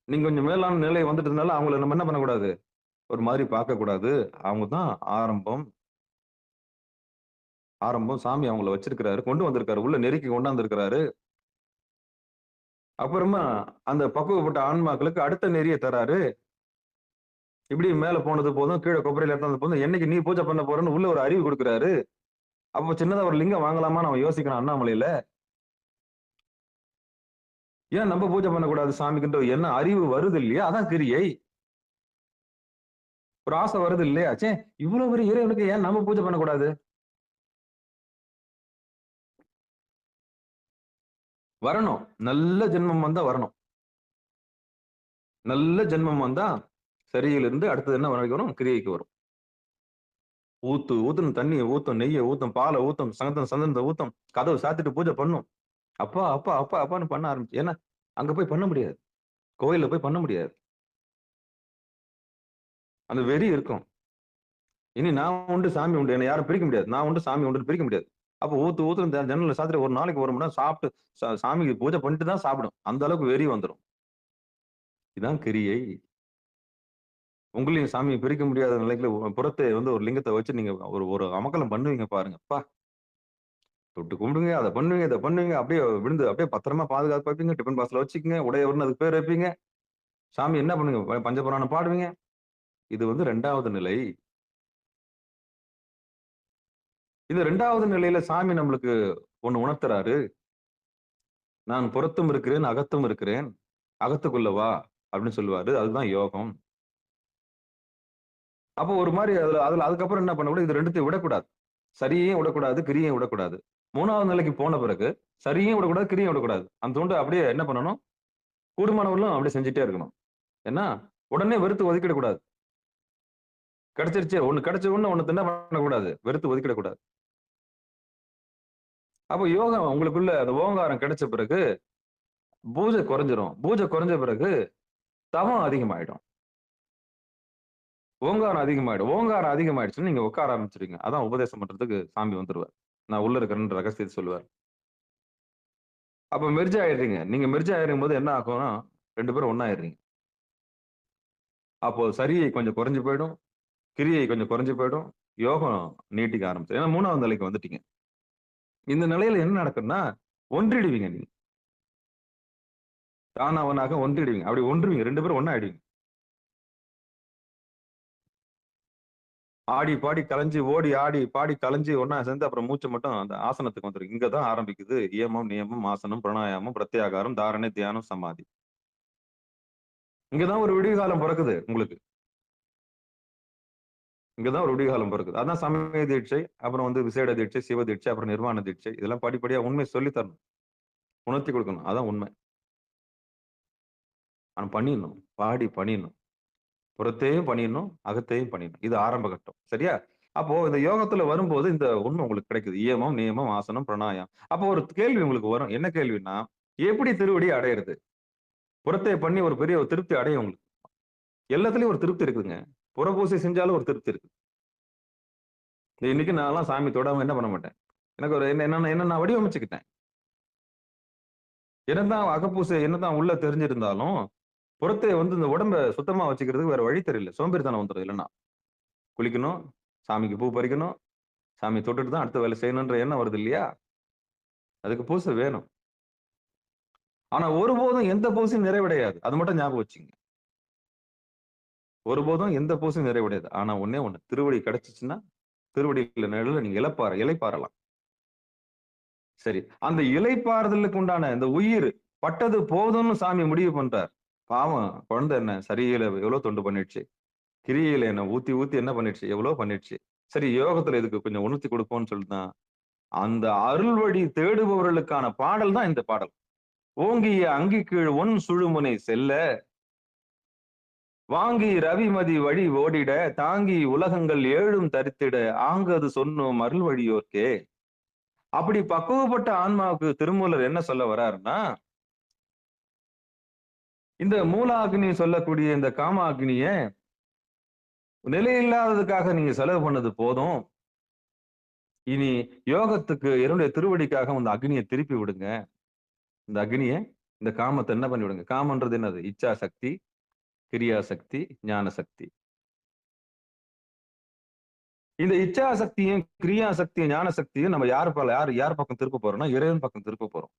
நீங்க கொஞ்சம் மேலான நிலை வந்துட்டதுனால அவங்கள நம்ம என்ன பண்ணக்கூடாது, ஒரு மாதிரி பார்க்க கூடாது. அவங்க தான் ஆரம்பம். ஆரம்பம். சாமி அவங்கள வச்சிருக்கிறாரு, கொண்டு வந்திருக்காரு, உள்ள நெருக்கி கொண்டாந்துருக்கிறாரு. அப்புறமா அந்த பக்குவப்பட்ட ஆன்மாக்களுக்கு அடுத்த நெறிய தராரு. இப்படி மேல போனது போதும், கீழே கொப்பரையில எடுத்தது போதும், என்னைக்கு நீ பூஜை பண்ண போறன்னு உள்ள ஒரு அறிவு கொடுக்குறாரு. அப்போ சின்னதா ஒரு லிங்கம் வாங்கலாமான்னு அவன் யோசிக்கிறான் அண்ணாமலையில. ஏன் நம்ம பூஜை பண்ணக்கூடாது சாமிக்குன்ற என்ன அறிவு வருது இல்லையா? அதான் கிரியை. ஒரு ஆசை வருது இல்லையா? சே, இவ்வளவு பெரிய இறைவனுக்கு ஏன் நம்ம பூஜை பண்ணக்கூடாது? வரணும். நல்ல ஜென்மம் வந்தா வரணும். நல்ல ஜென்மம் வந்தா சரியிலிருந்து அடுத்தது என்ன வரும்? கிரியைக்கு வரும். ஊத்துன்னு தண்ணியை ஊத்தும், நெய்யை ஊத்தும், பாலை ஊத்தும், சந்தனத்தை ஊத்தும், கதவு சாத்திட்டு பூஜை பண்ணும். அப்பா அப்பா அப்பா அப்பான்னு பண்ண ஆரம்பிச்சு. ஏன்னா அங்க போய் பண்ண முடியாது, கோயில்ல போய் பண்ண முடியாது. அந்த வெறி இருக்கும். இனி நான் உண்டு சாமி உண்டு, என்னை யாரும் பிரிக்க முடியாது, நான் உண்டு சாமி உண்டு பிரிக்க முடியாது. அப்ப ஊத்துன்னு ஜன்னல சாத்திட்டு ஒரு நாளைக்கு 1 மணி நேரம் சாப்பிட்டு சாமிக்கு பூஜை பண்ணிட்டு தான் சாப்பிடும். அந்த அளவுக்கு வெறி வந்துடும். இதான் கிரியை. உங்களையும் சாமியை பிரிக்க முடியாத நிலைக்குள்ள புறத்தை ஒரு லிங்கத்தை வச்சு நீங்க ஒரு அமக்கலம் பண்ணுவீங்க பாருங்க. அப்பா, தொட்டு கும்பிடுங்க, அதை பண்ணுவீங்க, இதை பண்ணுவீங்க, அப்படியே விழுந்து அப்படியே பத்திரமா பாதுகாப்பு வைப்பீங்க, டிஃபன் பாக்ஸ்ல வச்சுக்கோங்க, உடையவர்னு அதுக்கு பேர் வைப்பீங்க. சாமி என்ன பண்ணுங்க, பஞ்சபுராணம் பாடுவீங்க. இது 2வது நிலை. இந்த 2வது நிலையில சாமி நம்மளுக்கு ஒண்ணு உணர்த்துறாரு. நான் புறத்தும் இருக்கிறேன், அகத்தும் இருக்கிறேன், அகத்துக்குள்ள வா அப்படின்னு சொல்லுவாரு. அதுதான் யோகம். அப்போ ஒரு மாதிரி அதுல அதுக்கப்புறம் என்ன பண்ணக்கூடாது, இது 2த்தையும் விடக்கூடாது. சரியும் விடக்கூடாது, கிரியையும் விடக்கூடாது. 3வது நிலைக்கு போன பிறகு சரியும் விடக்கூடாது, கிரியும் விடக்கூடாது. அந்த தொண்டு அப்படியே என்ன பண்ணணும், கூடுமானவர்களும் அப்படியே செஞ்சுட்டே இருக்கணும். ஏன்னா உடனே வெறுத்து ஒதுக்கிடக்கூடாது. கிடைச்சிருச்சு, ஒண்ணு கிடைச்ச உடனே ஒண்ணு என்ன பண்ணக்கூடாது, வெறுத்து ஒதுக்கிடக்கூடாது. அப்போ யோகம் உங்களுக்குள்ள அந்த ஓங்காரம் கிடைச்ச பிறகு பூஜை குறைஞ்சிரும். பூஜை குறைஞ்ச பிறகு தவம் அதிகமாயிடும். ஓங்காரம் அதிகமாயிடும். ஓங்காரம் அதிகமாயிடுச்சுன்னு நீங்க உட்கார ஆரம்பிச்சிருங்க. அதான் உபதேசம் பண்றதுக்கு சாமி வந்துருவார். நான் உள்ள இருக்கிறேன்னு ரகசியத்தை சொல்லுவார். அப்ப மெர்ஜ் ஆயிடுறீங்க. நீங்க மெர்ஜ் ஆயிரும் போது என்ன ஆகும்னா 2 பேரும் ஒண்ணாயிடுறீங்க. அப்போ சரியை கொஞ்சம் குறைஞ்சு போயிடும், கிரியை கொஞ்சம் குறைஞ்சு போயிடும், யோகம் நீட்டிக்க ஆரம்பிச்சு. ஏன்னா 3வது நிலைக்கு வந்துட்டீங்க. இந்த நிலையில என்ன நடக்கும்னா ஒன்றிடுவீங்க. நீங்க தானவனாக ஒன்றிடுவீங்க. அப்படி ஒன்றுவீங்க, 2 பேரும் ஒண்ணா ஆயிடுவீங்க. ஆடி பாடி கலைஞ்சு, ஓடி ஆடி பாடி கலைஞ்சு ஒண்ணா சேர்ந்து அப்புறம் மூச்சு மட்டும் அந்த ஆசனத்துக்கு வந்துரும். இங்கதான் ஆரம்பிக்குது இயமம், நியமம், ஆசனம், பிராணாயாமம், பிரத்யாகாரம், தாரணை, தியானம், சமாதி. இங்கதான் ஒரு விடிகாலம் பிறக்குது உங்களுக்கு. இங்கதான் ஒரு விடிகாலம் பிறக்குது. அதான் சமய தீட்சை, அப்புறம் விசேட தீட்சை, சிவ தீட்சை, அப்புறம் நிர்வாண தீட்சை. இதெல்லாம் படிப்படியா உண்மை சொல்லி தரணும், உணர்த்தி கொடுக்கணும். அதான் உண்மை. ஆனா பண்ணிடணும், பாடி பண்ணிடணும். புறத்தையும் பண்ணிடணும், அகத்தையும் பண்ணிடணும். இது ஆரம்ப கட்டம். சரியா? அப்போ இந்த யோகத்துல வரும்போது இந்த உண்மை உங்களுக்கு கிடைக்குது. இயமம், நியமம், ஆசனம், பிராணாயாமம். அப்போ ஒரு கேள்வி உங்களுக்கு வரும். என்ன கேள்வின்னா, எப்படி திருவடி அடையிறது? புறத்தை பண்ணி ஒரு பெரிய ஒரு திருப்தி அடையும் உங்களுக்கு. எல்லாத்துலயும் ஒரு திருப்தி இருக்குதுங்க. புறபூசை செஞ்சாலும் ஒரு திருப்தி இருக்கு. இன்னைக்கு நான்லாம் சாமி தொடாம என்ன பண்ண மாட்டேன். எனக்கு ஒரு என்ன நான் வடிவமைச்சுக்கிட்டேன். என்னதான் அகப்பூசை என்னதான் உள்ள தெரிஞ்சிருந்தாலும் புறத்தை இந்த உடம்ப சுத்தமா வச்சுக்கிறதுக்கு வேற வழி தெரியல. சோம்பேறித்தனம் வந்துடும். இல்லைன்னா குளிக்கணும், சாமிக்கு பூ பறிக்கணும், சாமி தொட்டுட்டு தான் அடுத்த வேலை செய்யணும்ன்ற எண்ணம் வருது இல்லையா? அதுக்கு பூசை வேணும். ஆனா ஒருபோதும் எந்த பூசையும் நிறைவடையாது. அது மட்டும் ஞாபகம் வச்சுங்க. ஒருபோதும் எந்த பூசையும் நிறைவடையாது. ஆனா ஒண்ணே ஒண்ணு, திருவடி கிடைச்சிச்சுன்னா திருவடியில நிழல நீங்க இலைப்பாறலாம். சரி, அந்த இலைப்பாறுதலுக்கு உண்டான இந்த உயிர் பட்டது போதும்னு சாமி முடிவு பண்றார். பாவம் குழந்தை என்ன சரியில எவ்வளவு தொண்டு பண்ணிடுச்சு, கிரியில என்ன ஊத்தி என்ன பண்ணிடுச்சு, எவ்வளவு பண்ணிடுச்சு. சரி, யோகத்துல இதுக்கு கொஞ்சம் உணர்த்தி கொடுப்போம்னு சொல்லிதான் அந்த அருள் வழி தேடுபவர்களுக்கான பாடல் தான் இந்த பாடல். ஓங்கிய அங்கி கீழ் ஒன் சுழுமுனை செல்ல, வாங்கி ரவிமதி வழி ஓடிட, தாங்கி உலகங்கள் 7ம் தரித்திட, ஆங்கது சொன்னோம் அருள் வழியோர்க்கே. அப்படி பக்குவப்பட்ட ஆன்மாவுக்கு திருமூலர் என்ன சொல்ல வர்றாருன்னா, இந்த மூலாக்னி சொல்லக்கூடிய இந்த காம அக்னிய நிலையில்லாததுக்காக நீங்க செலவு பண்ணது போதும், இனி யோகத்துக்கு என்னுடைய திருவடிக்காக அந்த அக்னியை திருப்பி விடுங்க. இந்த அக்னியை, இந்த காமத்தை என்ன பண்ணி விடுங்க. காமன்றது என்னது? இச்சா சக்தி, கிரியா சக்தி, ஞான சக்தி. இந்த இச்சா சக்தியும் கிரியா சக்தியும் ஞான சக்தியும் நம்ம யார் பக்கம் திருப்ப போறோம்னா இறைவன் பக்கம் திருப்ப போறோம்.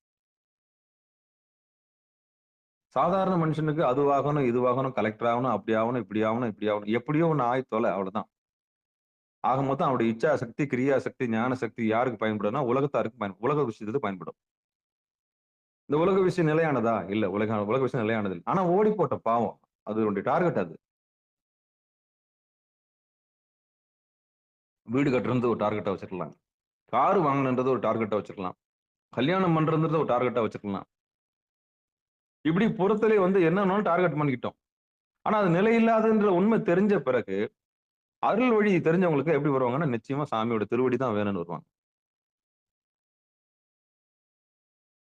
சாதாரண மனுஷனுக்கு அதுவாகணும், இதுவாகணும், கலெக்டர் ஆகணும், அப்படி ஆகணும், இப்படி ஆகணும், இப்படி ஆகணும், எப்படியோ ஒண்ணு ஆயத்தோல அவ்வளவுதான். ஆக மொத்தம் அவருடைய இச்சா சக்தி, கிரியா சக்தி, ஞான சக்தி யாருக்கு பயன்படும்னா உலகத்தாருக்கு உலக விஷயத்துக்கு பயன்படும். இந்த உலக விஷயம் நிலையானதா? இல்ல. உலக விஷயம் நிலையானது இல்லை. ஆனா ஓடி போட்ட பாவம். அது டார்கெட். அது வீடு கட்டுறது ஒரு டார்கெட்டா வச்சிருக்கலாம். கார் வாங்கணுன்றது ஒரு டார்கெட்டா வச்சிருக்கலாம். கல்யாணம் பண்றதுன்றது ஒரு டார்கெட்டா வச்சிருக்கலாம். இப்படி பொறுத்தலே என்னன்னாலும் டார்கெட் பண்ணிக்கிட்டோம். ஆனா அது நிலையில்லாதுன்ற உண்மை தெரிஞ்ச பிறகு அருள் வழி தெரிஞ்சவங்களுக்கு எப்படி வருவாங்கன்னா நிச்சயமா சாமியோட திருவடி தான் வேணும்னு வருவாங்க.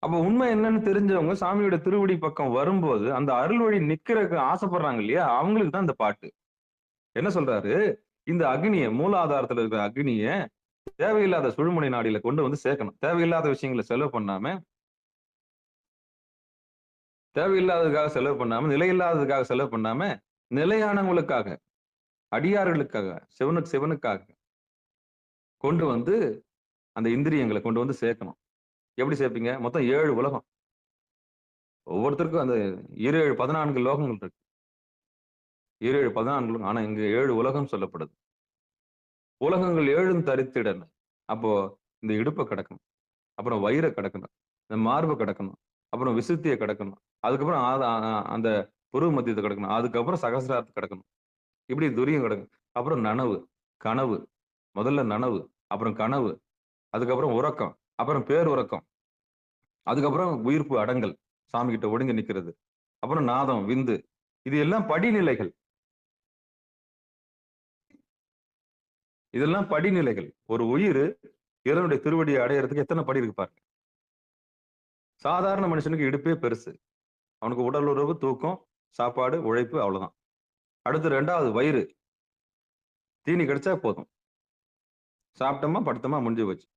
அப்ப உண்மை என்னன்னு தெரிஞ்சவங்க சாமியோட திருவடி பக்கம் வரும்போது அந்த அருள் வழி நிக்கிறதுக்கு ஆசைப்படுறாங்க இல்லையா, அவங்களுக்கு தான் இந்த பாட்டு. என்ன சொல்றாரு? இந்த அக்னிய, மூலாதாரத்துல இருக்கிற அக்னிய தேவையில்லாத சுழுமுனை நாடியில கொண்டு சேர்க்கணும். தேவையில்லாத விஷயங்களை செலவு பண்ணாம, தேவையில்லாததுக்காக செலவு பண்ணாம, நிலையில்லாததுக்காக செலவு பண்ணாம, நிலையானவங்களுக்காக, அடியார்களுக்காக, சிவனுக்காக கொண்டு அந்த இந்திரியங்களை கொண்டு சேர்க்கணும். எப்படி சேர்ப்பீங்க? மொத்தம் 7 உலகம். ஒவ்வொருத்தருக்கும் அந்த 14 லோகங்கள் இருக்கு. 14. ஆனா இங்க 7 உலகம் சொல்லப்படுது. உலகங்கள் 7 தரித்திடன்னு. அப்போ இந்த இடுப்பை கடக்கணும், அப்புறம் வயிறை கடக்கணும், இந்த மார்பை கடக்கணும், அப்புறம் விசுத்தியை கடக்கணும், அதுக்கப்புறம் அந்த புருவ மத்தியத்தை கடக்கணும், அதுக்கப்புறம் சகசிராரத்தை கடக்கணும். இப்படி துரியம் கிடக்கும். அப்புறம் நனவு, கனவு. முதல்ல நனவு, அப்புறம் கனவு, அதுக்கப்புறம் உறக்கம், அப்புறம் பேருறக்கம், அதுக்கப்புறம் உயிர்ப்பு அடங்கல், சாமி கிட்ட ஒடுங்கி நிக்கிறது, அப்புறம் நாதம், விந்து. இது எல்லாம் படிநிலைகள். இதெல்லாம் படிநிலைகள். ஒரு உயிர் இறைவனுடைய திருவடியை அடையறதுக்கு எத்தனை படி இருக்கு பாருங்க. சாதாரண மனுஷனுக்கு இடுப்பே பெருசு. அவனுக்கு உடல் உறவு, தூக்கம், சாப்பாடு, உழைப்பு, அவ்வளவுதான். அடுத்து 2வது வயிறு. தீனி கிடைச்சா போதும், சாப்பிட்டோமா படுத்தோமா முடிஞ்சு போச்சு.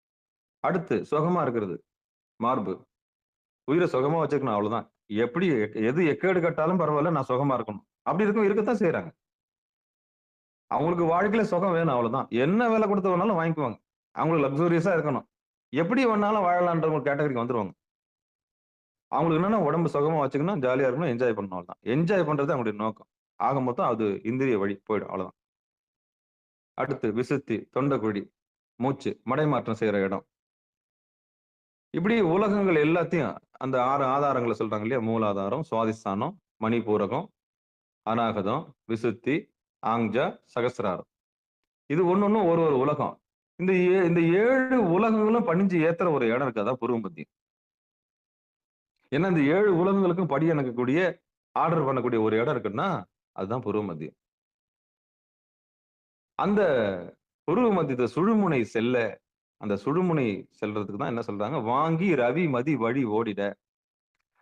அடுத்து சுகமா இருக்கிறது மார்பு. உயிரை சுகமா வச்சுக்கணும், அவ்வளவுதான். எப்படி எது எக்கேடு கட்டாலும் பரவாயில்ல, நான் சுகமா இருக்கணும். அப்படி இருக்கத்தான் செய்யறாங்க. அவங்களுக்கு வாழ்க்கையில சுகம் வேணும், அவ்வளவுதான். என்ன வேலை கொடுத்து வேணாலும் வாங்கிக்குவாங்க. அவங்களுக்கு லக்ஸூரியஸா இருக்கணும். எப்படி வேணாலும் வாழலான்ற ஒரு கேட்டகரிக்கு வந்துருவாங்க. அவங்களுக்கு என்னன்னா உடம்பு சுகமா வச்சுக்கணும், ஜாலியா இருக்கணும், என்ஜாய் பண்ணணும், அவ்வளவுதான். என்ஜாய் பண்றது அவங்களுடைய நோக்கம். ஆக மொத்தம் அது இந்திரிய வழி போயிடும், அவ்வளவுதான். அடுத்து விசுத்தி, தொண்டைக்குழி, மூச்சு, மடைமாற்றம் செய்யற இடம். இப்படி உலகங்கள் எல்லாத்தையும் அந்த 6 ஆதாரங்களை சொல்றாங்க இல்லையா, மூலாதாரம், சுவாதிஸ்தானம், மணிபூரகம், அநாகதம், விசுத்தி, ஆங்ஜா, சகசிராரம். இது ஒன்னொன்னும் ஒரு உலகம். இந்த 7 உலகங்களும் பணிஞ்சு ஏத்துற ஒரு இடம் இருக்கு, அதான் புருவ மத்தியம். ஏன்னா இந்த 7 உலகங்களுக்கும் படி எனக்கக்கூடிய ஆர்டர் பண்ணக்கூடிய ஒரு இடம் இருக்குன்னா அதுதான் புருவ மத்தியம். அந்த புருவ மத்தியத்தை சுழுமுனை செல்ல, அந்த சுழுமுனை செல்றதுக்கு தான் என்ன சொல்றாங்க, வாங்கி ரவி மதி வழி ஓடிட.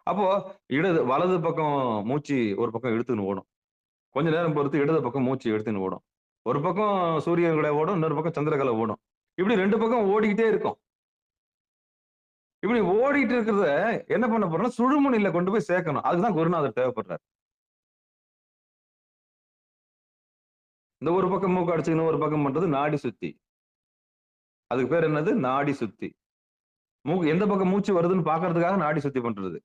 அப்போ வலது பக்கம் மூச்சு ஒரு பக்கம் எடுத்துன்னு ஓடும், கொஞ்ச நேரம் பொறுத்து இடது பக்கம் மூச்சு எடுத்துன்னு ஓடும். ஒரு பக்கம் சூரியன்களை ஓடும், இன்னொரு பக்கம் சந்திரகலை ஓடும். இப்படி 2 பக்கம் ஓடிக்கிட்டே இருக்கும். இப்படி ஓடிட்டு இருக்கிறத என்ன பண்ண போறோம்னா சுழுமுனையில கொண்டு போய் சேர்க்கணும். அதுதான் குருநாதர் தேவைப்படுறாரு. இந்த ஒரு பக்கம் மூக்கு அடிச்சுக்கணும், ஒரு பக்கம் பண்றது நாடி சுத்தி. அதுக்கு பேர் என்னது? நாடி சுத்தி. மூக்கு எந்த பக்கம் மூச்சு வருதுன்னு பாக்குறதுக்காக நாடி சுத்தி பண்றது.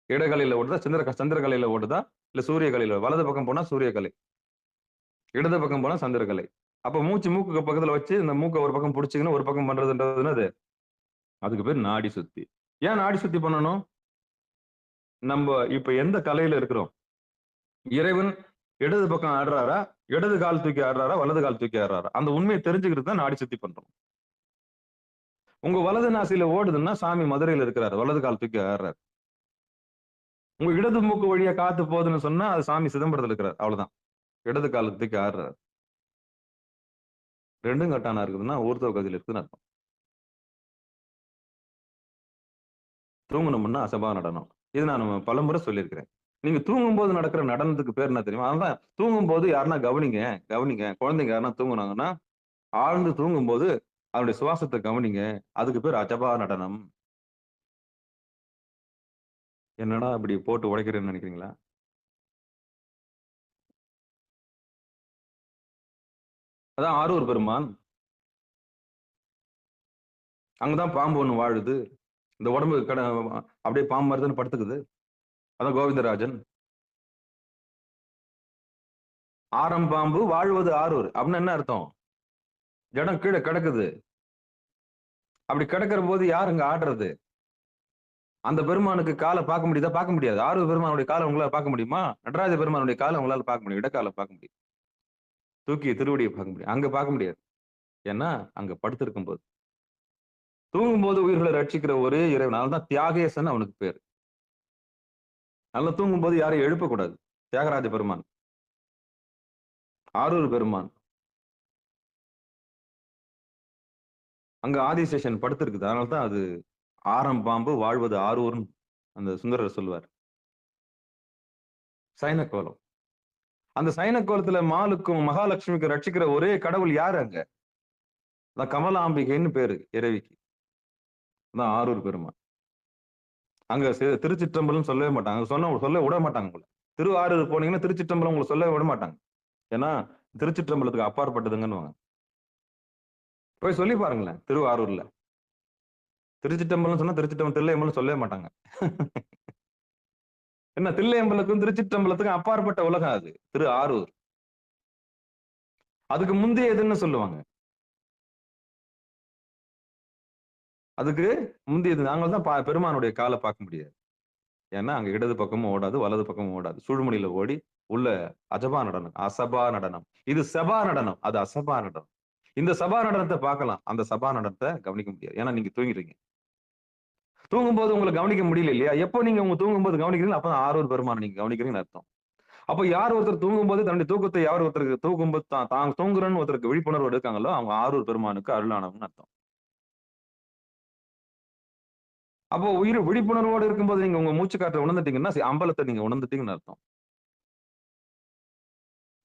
இடகலையில ஓடுதா, சந்திரகலையில ஓடுதா, இல்ல சூரியகலையில. வலது பக்கம் போனா சூரியகலை, இடது பக்கம் போனா சந்திரகலை. அப்ப மூக்கு பக்கத்துல வச்சு இந்த மூக்கை ஒரு பக்கம் பிடிச்சிக்கணும், ஒரு பக்கம் பண்றதுன்றது அதுக்கு பேர் நாடி சுத்தி. ஏன் நாடி சுத்தி பண்ணணும்? நம்ம இப்ப எந்த கலையில இருக்கிறோம்? இறைவன் இடது பக்கம் ஆடுறாரா, இடது கால் தூக்கி ஆடுறாரா, வலது கால் தூக்கி ஆடுறாரா, அந்த உண்மையை தெரிஞ்சுக்கிறது தான் நாடி சுத்தி பண்றோம். உங்க வலது நாசியில ஓடுதுன்னா சாமி மதுரையில இருக்கிறாரு, வலது கால் தூக்கி ஆடுறாரு. உங்க இடது மூக்கு வழியா காத்து போகுதுன்னு சொன்னா அது சாமி சிதம்பரத்துல இருக்கிறார், அவ்வளவுதான். இடது காலுக்கு தூக்கி ஆடுறாரு. 2ம் கட்டானா இருக்குதுன்னா ஊர்த்துவ கதியில் இருக்குதுன்னு அர்த்தம். தூங்கணும்னா அசபா நடனம். இது நான் பலமுறை சொல்லியிருக்கிறேன். நீங்க தூங்கும் போது நடக்கிற நடனத்துக்கு பேர் என்ன தெரியுமா? அதான் தூங்கும் போது யாருன்னா கவனிங்க. குழந்தைங்க யாருன்னா தூங்குனாங்கன்னா ஆழ்ந்து தூங்கும் போது அதனுடைய சுவாசத்தை கவனிங்க. அதுக்கு பேர் அஜபா நடனம். என்னடா இப்படி போட்டு உடைக்கிறேன்னு நினைக்கிறீங்களா? அதான் ஆரூர் பெருமான். அங்கதான் பாம்பு ஒண்ணு வாழுது. இந்த உடம்பு அப்படியே பாம்பு மாதிரி தானே படுத்துக்குது. அதான் கோவிந்தராஜன். ஆரம் பாம்பு வாழ்வது ஆரூர் அப்படின்னு என்ன அர்த்தம்? ஜடம் கீழே கிடக்குது. அப்படி கிடக்கிற போது யார் அங்க ஆடுறது? அந்த பெருமானுக்கு காலை பார்க்க முடியுதா? பார்க்க முடியாது. ஆரூர் பெருமானுடைய காலை உங்களால பார்க்க முடியுமா? நடராஜ பெருமானுடைய காலை உங்களால பார்க்க முடியும். இடக்காலை பார்க்க முடியும். தூக்கி திருவடியை பார்க்க முடியும். அங்க பார்க்க முடியாது. ஏன்னா அங்க படுத்திருக்கும் போது, தூங்கும் போது உயிர்களை ரட்சிக்கிற ஒரே இறைவன். தான் தியாகேசன் அவனுக்கு பேரு. நல்லா தூங்கும் போது யாரையும் எழுப்பக்கூடாது. தியாகராஜ பெருமான், ஆரூர் பெருமான், அங்க ஆதிசேஷன் படுத்திருக்குது. அதனால்தான் அது ஆரம் பாம்பு வாழ்வது ஆரூர்னு அந்த சுந்தரர் சொல்லுவார். சைன கோலம். அந்த சைன கோலத்துல மாலுக்கும் மகாலட்சுமிக்கும் ரட்சிக்கிற ஒரே கடவுள் யாரு அங்க? அதான் கமலாம்பிகைன்னு பேரு இறைவிக்கு. அதான் ஆரூர் பெருமான். அங்க திருச்சிற்றம்பலம் சொல்லவே மாட்டாங்க. சொல்ல விட மாட்டாங்க உங்களை. திரு ஆரூர் போனீங்கன்னா திருச்சிற்றம்பலம் உங்களை சொல்ல விட மாட்டாங்க. ஏன்னா திருச்சிற்றம்பலத்துக்கு அப்பாற்பட்டதுங்கன்னு. போய் சொல்லி பாருங்களேன். திரு ஆரூர்ல திருச்சிற்றம்பலம் சொன்னா திருச்சிற்றம்பலம் தில்லையம்பலம் சொல்லவே மாட்டாங்க. என்ன, தில்லையம்பலத்துக்கும் திருச்சிற்றம்பலத்துக்கும் அப்பாற்பட்ட உலகம் அது திரு ஆரூர். அதுக்கு முந்தைய எதுன்னு சொல்லுவாங்க. அதுக்கு முந்தையது. நாங்கள் தான் பெருமானுடைய காலை பார்க்க முடியாது. ஏன்னா அங்க இடது பக்கமும் ஓடாது, வலது பக்கமும் ஓடாது. சுழுமுனியில ஓடி உள்ள அஜபா நடனம், அசபா நடனம். இது சபா நடனம், அது அசபா நடனம். இந்த சபா நடனத்தை பார்க்கலாம், அந்த சபா நடனத்தை கவனிக்க முடியாது. ஏன்னா நீங்க தூங்கிடுறீங்க. தூங்கும்போது உங்களை கவனிக்க முடியல இல்லையா? எப்போ நீங்க உங்க தூங்கும்போது கவனிக்கிறீங்க, அப்பதான் ஆரூர் பெருமான் நீங்க கவனிக்கிறீங்கன்னு அர்த்தம். அப்ப யார் ஒருத்தர் தூங்கும்போது தன்னுடைய தூக்கத்தை யார் ஒருத்தருக்கு தூங்கும்போது தான் தூங்குறன்னு ஒருத்தருக்கு விழிப்புணர்வு எடுக்காங்களோ அவங்க ஆரூர் பெருமானுக்கு அருளானவங்கன்னு அர்த்தம். அப்போ உயிர் விழிப்புணர்வோடு இருக்கும்போது நீங்க உங்க மூச்சு காற்றை உணர்ந்துட்டீங்கன்னா அம்பலத்தை நீங்க உணர்ந்துட்டீங்கன்னு அர்த்தம்.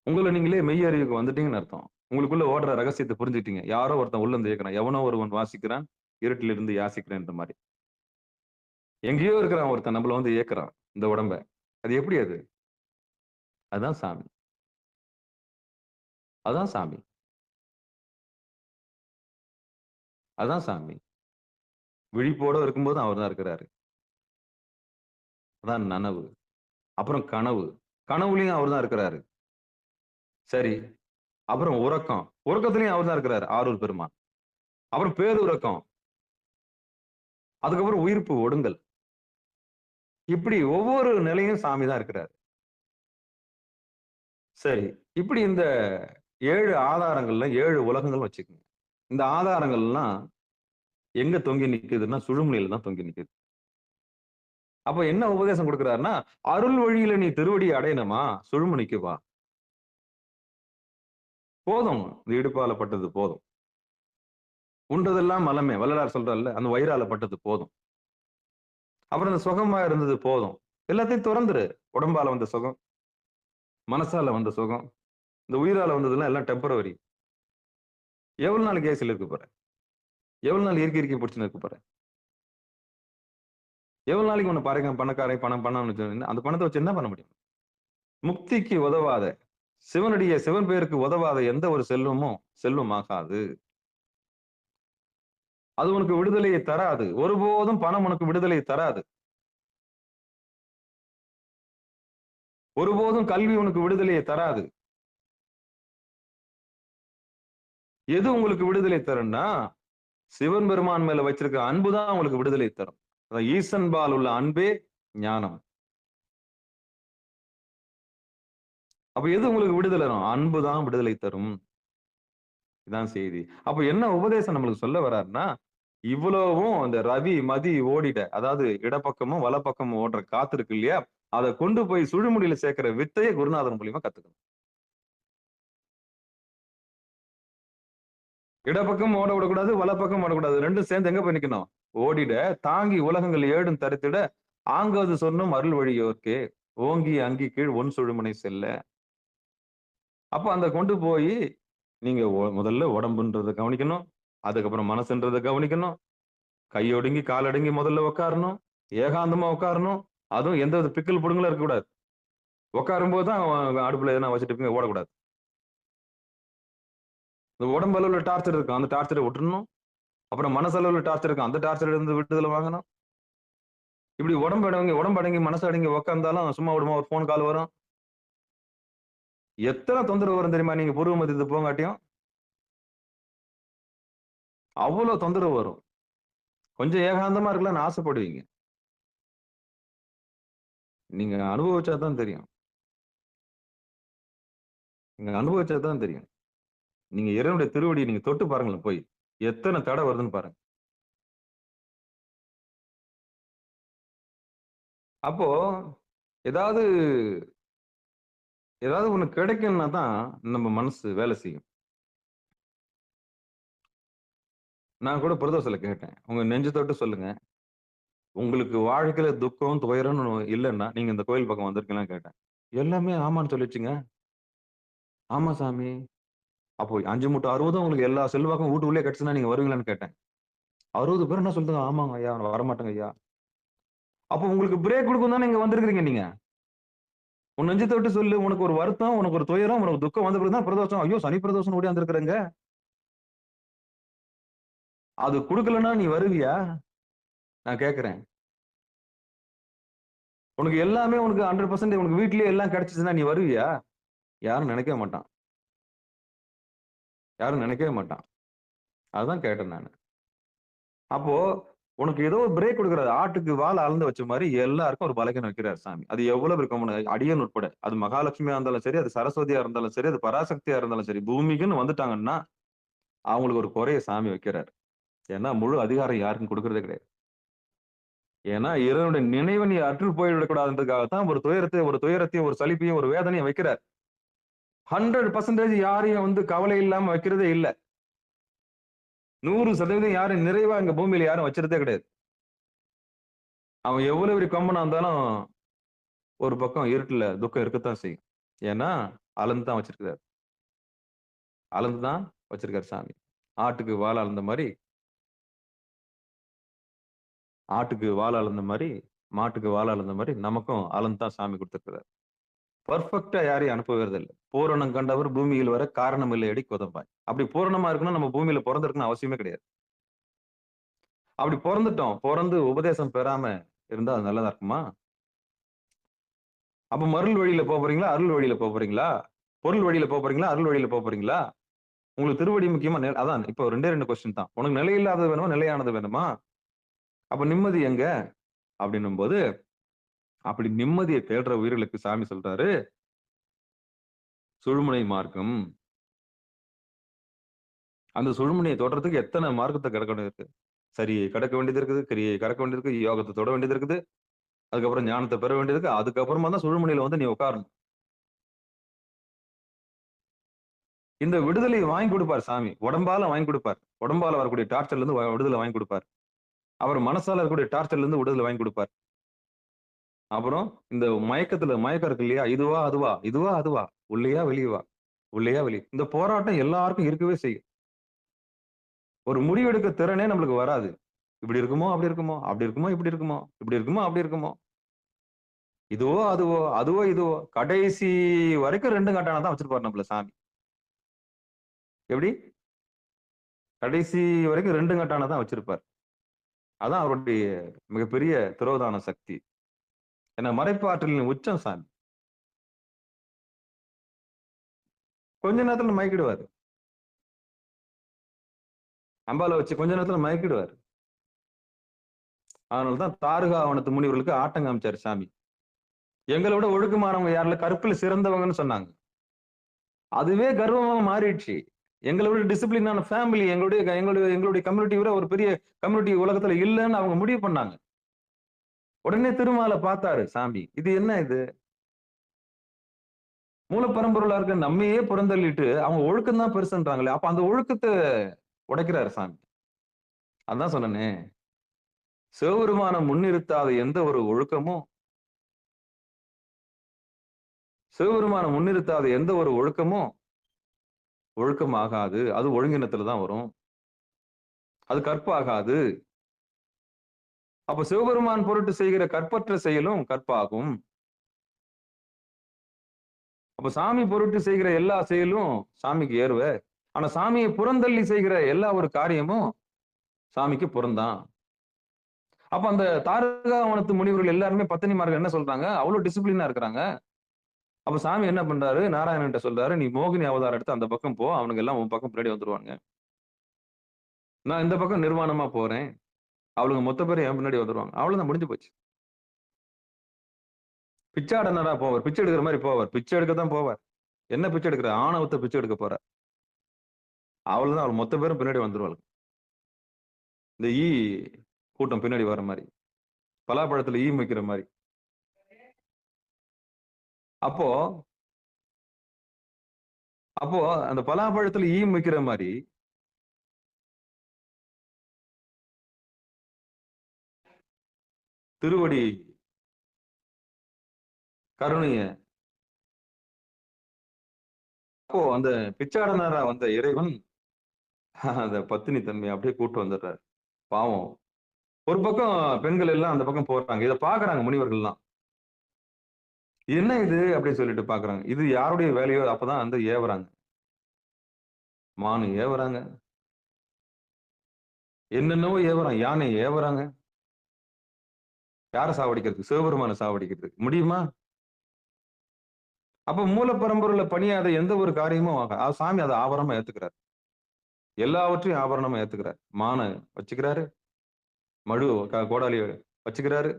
உங்களை நீங்களே மெய்யறிவுக்கு வந்துட்டீங்கன்னு அர்த்தம். உங்களுக்குள்ள ஓடுற ரகசியத்தை புரிஞ்சுட்டீங்க. யாரோ ஒருத்தன் உள்ள இருந்து இயக்குறான், எவனோ ஒருவன் வாசிக்கிறான், இருட்டில இருந்து யாசிக்கிறேன்ற மாதிரி. எங்கேயோ இருக்கிறான் ஒருத்தன் நம்மள வந்து இயக்குறான் இந்த உடம்ப. அது எப்படி? அது அதான் சாமி. அதான் சாமி. அதான் சாமி. விழிப்போட இருக்கும்போது அவர் தான் இருக்கிறாரு. அதான் நனவு. அப்புறம் கனவு. கனவுலயும் அவர் தான் இருக்கிறாரு. சரி. அப்புறம் உறக்கம். உறக்கத்திலையும் அவர் தான் இருக்கிறாரு, ஆரூர் பெருமான். அப்புறம் பேருறக்கம். அதுக்கப்புறம் உயிர்ப்பு ஒடுங்கல். இப்படி ஒவ்வொரு நிலையும் சாமி தான் இருக்கிறாரு. சரி. இப்படி இந்த 7 ஆதாரங்கள்ல 7 உலகங்கள் வச்சுக்கோங்க. இந்த ஆதாரங்கள்லாம் எங்க தொங்கி நிக்குதுன்னா சுழுமுனையில தான் தொங்கி நிக்குது. அப்ப என்ன உபதேசம் கொடுக்கிறாருன்னா, அருள் வழியில நீ திருவடி அடையணுமா, சுழுமுனைக்கு வா. போதும், இந்த இடுப்பால பட்டது போதும். உண்டதெல்லாம் மலமே, வள்ளலார் சொல்றாருல்ல, அந்த வயிறால பட்டது போதும். அப்புறம் இந்த சுகமா இருந்தது போதும். எல்லாத்தையும் திறந்துரு. உடம்பால வந்த சுகம், மனசால வந்த சுகம், இந்த உயிரால வந்ததெல்லாம் எல்லாம் டெம்பரவரி. எவ்வளவு நாளைக்கு ஏசில இருக்க போற? எவ்வளவு நாள் இயற்கை பிடிச்சுன்னு இருக்க போற? எவ்வளவு நாளைக்கு உன்னை பாருங்க பணக்காரை பணம் அந்த பணத்தை வச்சு என்ன பண்ண முடியும்? முக்திக்கு உதவாத, சிவனுடைய சிவன் பேருக்கு உதவாத எந்த ஒரு செல்வமும் செல்வமாகாது. அது உனக்கு விடுதலையை தராது. ஒருபோதும் பணம் உனக்கு விடுதலையை தராது. ஒருபோதும் கல்வி உனக்கு விடுதலையை தராது. எது உங்களுக்கு விடுதலை தரும்னா, சிவன் பெருமான் மேல வச்சிருக்க அன்புதான் உங்களுக்கு விடுதலை தரும். ஈசன் பால் உள்ள அன்பே ஞானம். அப்ப எது உங்களுக்கு விடுதலை தரும்? அன்புதான் விடுதலை தரும். இதான் செய்தி. அப்ப என்ன உபதேசம் நம்மளுக்கு சொல்ல வர்றாருன்னா, இவ்வளவும் அந்த ரவி மதி ஓடிட, அதாவது இடப்பக்கமும் வலப்பக்கமும் ஓடுற காத்து இருக்கு இல்லையா, அதை கொண்டு போய் சுழுமுடியில சேர்க்கிற வித்தையை குருநாதன் மூலியமா கத்துக்கணும். இடப்பக்கம் ஓட விடக்கூடாது, வலப்பக்கம் ஓடக்கூடாது. ரெண்டும் சேர்ந்து எங்க போய் நிக்கணும்? ஓடிட, தாங்கி உலகங்கள் 7 தரித்திட, ஆங்காது சொன்னும் அருள் வழியோர்க்கே, ஓங்கி அங்கி கீழ் ஒன் சுழுமுனை செல்ல. அப்ப அந்த கொண்டு போய் நீங்க முதல்ல உடம்புன்றதை கவனிக்கணும். அதுக்கப்புறம் மனசுன்றதை கவனிக்கணும். கையொடுங்கி காலடங்கி முதல்ல உட்காரணும். ஏகாந்தமா உட்காரணும். அதுவும் எந்த வித பிக்கல் புடுங்கலும் இருக்கக்கூடாது. உட்காரும் போது தான் அடுப்புல எதனா வச்சுட்டு ஓடக்கூடாது. இந்த உடம்பளவுல டார்ச்சர் இருக்கும், அந்த டார்ச்சரை விட்டுறணும். அப்புறம் மனசளவுல டார்ச்சர் இருக்கும், அந்த டார்ச்சர் இருந்து விடுதலை வாங்கணும். இப்படி உடம்பு அடங்கி மனசு அடங்கி உட்கார்ந்தாலும் சும்மா விடுமா ஒரு போன் கால் வரும். எத்தனை தொந்தரவு வரும் தெரியுமா? நீங்க பூர்வ மத்தியத்து போங்காட்டியும் அவ்வளவு தொந்தரவு வரும். கொஞ்சம் ஏகாந்தமா இருக்கலாம்னு ஆசைப்படுவீங்க. நீங்க அனுபவிச்சாதான் தெரியும். நீங்க அனுபவிச்சாதான் தெரியும். நீங்க இறைவனுடைய திருவடியை நீங்க தொட்டு பாருங்களேன் போய். எத்தனை தடை வருதுன்னு பாருங்க. அப்போ ஏதாவது ஏதாவது ஒண்ணு கிடைக்கும்னா தான் நம்ம மனசு வேலை செய்யும். நான் கூட பிரதோஷத்துல கேட்டேன். உங்க நெஞ்சு தொட்டு சொல்லுங்க. உங்களுக்கு வாழ்க்கையில துக்கம், துயரம்னு இல்லைன்னா நீங்க இந்த கோயில் பக்கம் வந்திருக்கீங்களான்னு கேட்டேன். எல்லாமே ஆமான்னு சொல்லிச்சுங்க. ஆமா சாமி. அப்போ 5 மூட்டை 60 உங்களுக்கு எல்லா செல்வாக்கும் வீட்டுக்குள்ளே கிடைச்சுன்னா நீங்க வருவீங்களான்னு கேட்டேன். 60 பேர் என்ன சொல்லுங்க? ஆமாங்க ஐயா, நான் வரமாட்டேங்க ஐயா. அப்போ உங்களுக்கு பிரேக் கொடுக்கும் தானே இங்க வந்திருக்கிறீங்க நீங்க. உன் நெஞ்சு தொட்டு சொல்லு. உனக்கு ஒரு வருத்தம், உனக்கு ஒரு துயரம், உனக்கு துக்கம் வந்த பிறகுதான் பிரதோஷம். ஐயோ சனி பிரதோஷம் ஓடி வந்திருக்கிறேங்க. அது கொடுக்கலன்னா நீ வருவியா? நான் கேட்கிறேன். உனக்கு எல்லாமே உனக்கு 100% உனக்கு வீட்லயே எல்லாம் கிடைச்சிச்சுன்னா நீ வருவியா? யாரும் நினைக்கவே மாட்டான். யாரும் நினைக்கவே மாட்டான். அதுதான் கேட்டேன் நானு. அப்போ உனக்கு ஏதோ ஒரு பிரேக் கொடுக்குறாரு. ஆட்டுக்கு வாழை அளந்து வச்ச மாதிரி எல்லாருக்கும் ஒரு பலகீனம் வைக்கிறார் சாமி. அது எவ்வளவு இருக்கும் அடியன் உட்பட. அது மகாலட்சுமியா இருந்தாலும் சரி, அது சரஸ்வதியா இருந்தாலும் சரி, அது பராசக்தியா இருந்தாலும் சரி, பூமிக்குன்னு வந்துட்டாங்கன்னா அவங்களுக்கு ஒரு குறைய சாமி வைக்கிறார். ஏன்னா முழு அதிகாரம் யாருக்கும் கொடுக்கறதே கிடையாது. ஏன்னா இறைவனுடைய நினைவை நீ அற்று போய்விடக்கூடாதுன்றதுக்காகத்தான் ஒரு துயரத்தையும் ஒரு சலிப்பையும் ஒரு வேதனையும் வைக்கிறார். 100% யாரையும் கவலை இல்லாம வைக்கிறதே இல்ல. 100% யாரும் நிறைவா இங்க பூமியில யாரும் வச்சிருந்தே கிடையாது. அவன் எவ்வளவு பெரிய கொம்பனா இருந்தாலும் ஒரு பக்கம் இருட்டுல துக்கம் இருக்கத்தான் செய்யும். ஏன்னா அளந்துதான் வச்சிருக்கிறார். அளந்துதான் வச்சிருக்காரு சாமி. ஆட்டுக்கு வாழை அளந்த மாதிரி மாட்டுக்கு வாழை அளந்த மாதிரி நமக்கும் அளந்துதான் சாமி கொடுத்திருக்கிறார். பர்ஃபெக்டா யாரையும் அனுப்புவது இல்லை. பூரணம் கண்டவர் பூமியில் வர காரணம் இல்லையடி கொதம்பாய். அப்படி பூரணமா இருக்கணும் நம்ம பூமியில பிறந்திருக்கணும் அவசியமே கிடையாது. அப்படி பிறந்துட்டோம், பிறந்து உபதேசம் பெறாம இருந்தா அது நல்லதா இருக்குமா? அப்ப மருள் வழியில போறீங்களா, அருள் வழியில போறீங்களா? பொருள் வழியில போறீங்களா, அருள் வழியில போறீங்களா? உங்களுக்கு திருவடி முக்கியமா? அதான் இப்போ 2 கொஸ்டின் தான். உனக்கு நிலை இல்லாதது வேணுமா, நிலையானது வேணுமா? அப்ப நிம்மதி எங்க அப்படின்னும் போது, அப்படி நிம்மதியை தேடுற உயிர்களுக்கு சாமி சொல்றாரு சுழுமுனை மார்க்கம். அந்த சுழுமுனையை தொடர்றதுக்கு எத்தனை மார்க்கத்தை கடக்க வேண்டியது இருக்கு. சரியை கடக்க வேண்டியது இருக்குது, கிரியை கடக்க வேண்டியது இருக்கு, யோகத்தை தொட வேண்டியது இருக்குது, அதுக்கப்புறம் ஞானத்தை பெற வேண்டியது இருக்கு. அதுக்கப்புறமா தான் சுழுமுனையில நீ உட்காரணும். இந்த விடுதலையை வாங்கி கொடுப்பார் சாமி. உடம்பால வாங்கி கொடுப்பார். உடம்பால வரக்கூடிய டார்ச்சர்ல இருந்து விடுதலை வாங்கி கொடுப்பார். அவர் மனசால இருக்கக்கூடிய டார்ச்சர்ல இருந்து விடுதலை வாங்கி கொடுப்பார். அப்புறம் இந்த மயக்கம் இருக்கு இல்லையா? இதுவா அதுவா, இதுவா அதுவா, உள்ளேயா வெளியவா, உள்ளேயா வெளியே. இந்த போராட்டம் எல்லாருக்கும் இருக்கவே செய்யும். ஒரு முடிவெடுக்க திறனே நம்மளுக்கு வராது. இப்படி இருக்குமோ அப்படி இருக்குமோ, அப்படி இருக்குமோ இப்படி இருக்குமோ, இப்படி இருக்குமோ அப்படி இருக்குமோ, இதுவோ அதுவோ, அதுவோ இதுவோ, கடைசி வரைக்கும் 2 கட்டான தான் வச்சிருப்பாரு நம்மள சாமி. எப்படி? கடைசி வரைக்கும் 2 கட்டான தான் வச்சிருப்பார். அதான் அவருடைய மிகப்பெரிய திரோதான சக்தி. ஏன்னா மறைப்பாற்றலின் உச்சம் சாமி. கொஞ்ச நேரத்துல மயக்கிடுவாரு. அம்பால வச்சு கொஞ்ச நேரத்துல மயக்கிடுவாரு. அதனாலதான் தாருகாவனத்து முனிவர்களுக்கு ஆட்டம் காமிச்சாரு சாமி. எங்களை விட ஒழுக்கமானவங்க யாருல கருப்புல சிறந்தவங்கன்னு சொன்னாங்க. அதுவே கர்வமா மாறிடுச்சு. எங்களை விட டிசிப்ளினான ஃபேமிலி எங்களுடைய கம்யூனிட்டி விட ஒரு பெரிய கம்யூனிட்டி உலகத்துல இல்லைன்னு அவங்க முடிவு பண்ணாங்க. உடனே திருமாலை பார்த்தாரு சாமி. இது என்ன இது? மூலப்பரம்பொருளா இருக்க நம்மையே புறந்தள்ளிட்டு அவங்க ஒழுக்கம் தான் பெருசுன்றாங்களே. அப்ப அந்த ஒழுக்கத்தை உடைக்கிறாரு சாமி. அதான் சொன்னனே, சிவபெருமான முன்னிறுத்தாத எந்த ஒரு ஒழுக்கமும் ஒழுக்கமாகாது. அது ஒழுங்கினத்துல தான் வரும். அது கற்பாகாது. அப்ப சிவபெருமான் பொருட்டு செய்கிற கற்பற்ற செயலும் கற்பாகும். அப்ப சாமி பொருட்டு செய்கிற எல்லா செயலும் சாமிக்கு ஏறுவ. ஆனா சாமியை புறந்தள்ளி செய்கிற எல்லா ஒரு காரியமும் சாமிக்கு புறந்தான். அப்ப அந்த தாரகாவனத்து முனிவர்கள் எல்லாருமே பத்தினிமார்கள் என்ன சொல்றாங்க? அவ்வளவு டிசிப்ளினா இருக்கிறாங்க. அப்ப சாமி என்ன பண்றாரு? நாராயணன்ட்ட சொல்றாரு, நீ மோகினி அவதாரம் எடுத்து அந்த பக்கம் போ, அவனுங்க எல்லாம் உன் பக்கம் பின்னாடி வந்துருவாங்க. நான் இந்த பக்கம் நிர்வாணமா போறேன், அவளுங்க மொத்த பேரும் என் பின்னாடி வந்துருவாங்க. அவ்வளவுதான், முடிஞ்சு போச்சு. பிச்சாடனரா போவார், பிச்சை எடுக்கிற மாதிரி போவார், பிச்சை எடுக்கத்தான் போவார். என்ன பிச்சை எடுக்கிற? ஆணவத்தை பிச்சை எடுக்க போற. அவ்வளவுதான், அவள் மொத்த பேரும் பின்னாடி வந்துருவாள். இந்த ஈ கூட்டம் பின்னாடி வர மாதிரி, பலாப்பழத்துல ஈ வைக்கிற மாதிரி. அப்போ அப்போ அந்த பலாப்பழத்துல ஈ வைக்கிற மாதிரி திருவடி கருணைய, அப்போ அந்த பிச்சாடனரா வந்த இறைவன் அந்த பத்தினி தன்மையை அப்படியே கூட்டு வந்துடுறாரு. பாவம், ஒரு பக்கம் பெண்கள் எல்லாம் அந்த பக்கம் போறாங்க, இதை பாக்குறாங்க முனிவர்கள்லாம். என்ன இது அப்படின்னு சொல்லிட்டு பாக்குறாங்க. இது யாருடைய வேலையோ? அப்பதான் வந்து ஏவுறாங்க, மானு ஏவுறாங்க, என்னென்னவோ ஏவுறாங்க, யானை ஏவுறாங்க. யாரை சாவடிக்கிறதுக்கு? சிவபெருமான சாவடிக்கிறதுக்கு முடியுமா? அப்ப மூலப்பரம்பொருள பணியாத எந்த ஒரு காரியமும் சாமி அதை ஆபரணமா ஏத்துக்கிறார். எல்லாவற்றையும் ஆபரணமா ஏத்துக்கிறார். மானை வச்சுக்கிறாரு, மடு கோடாலிய வச்சுக்கிறாரு,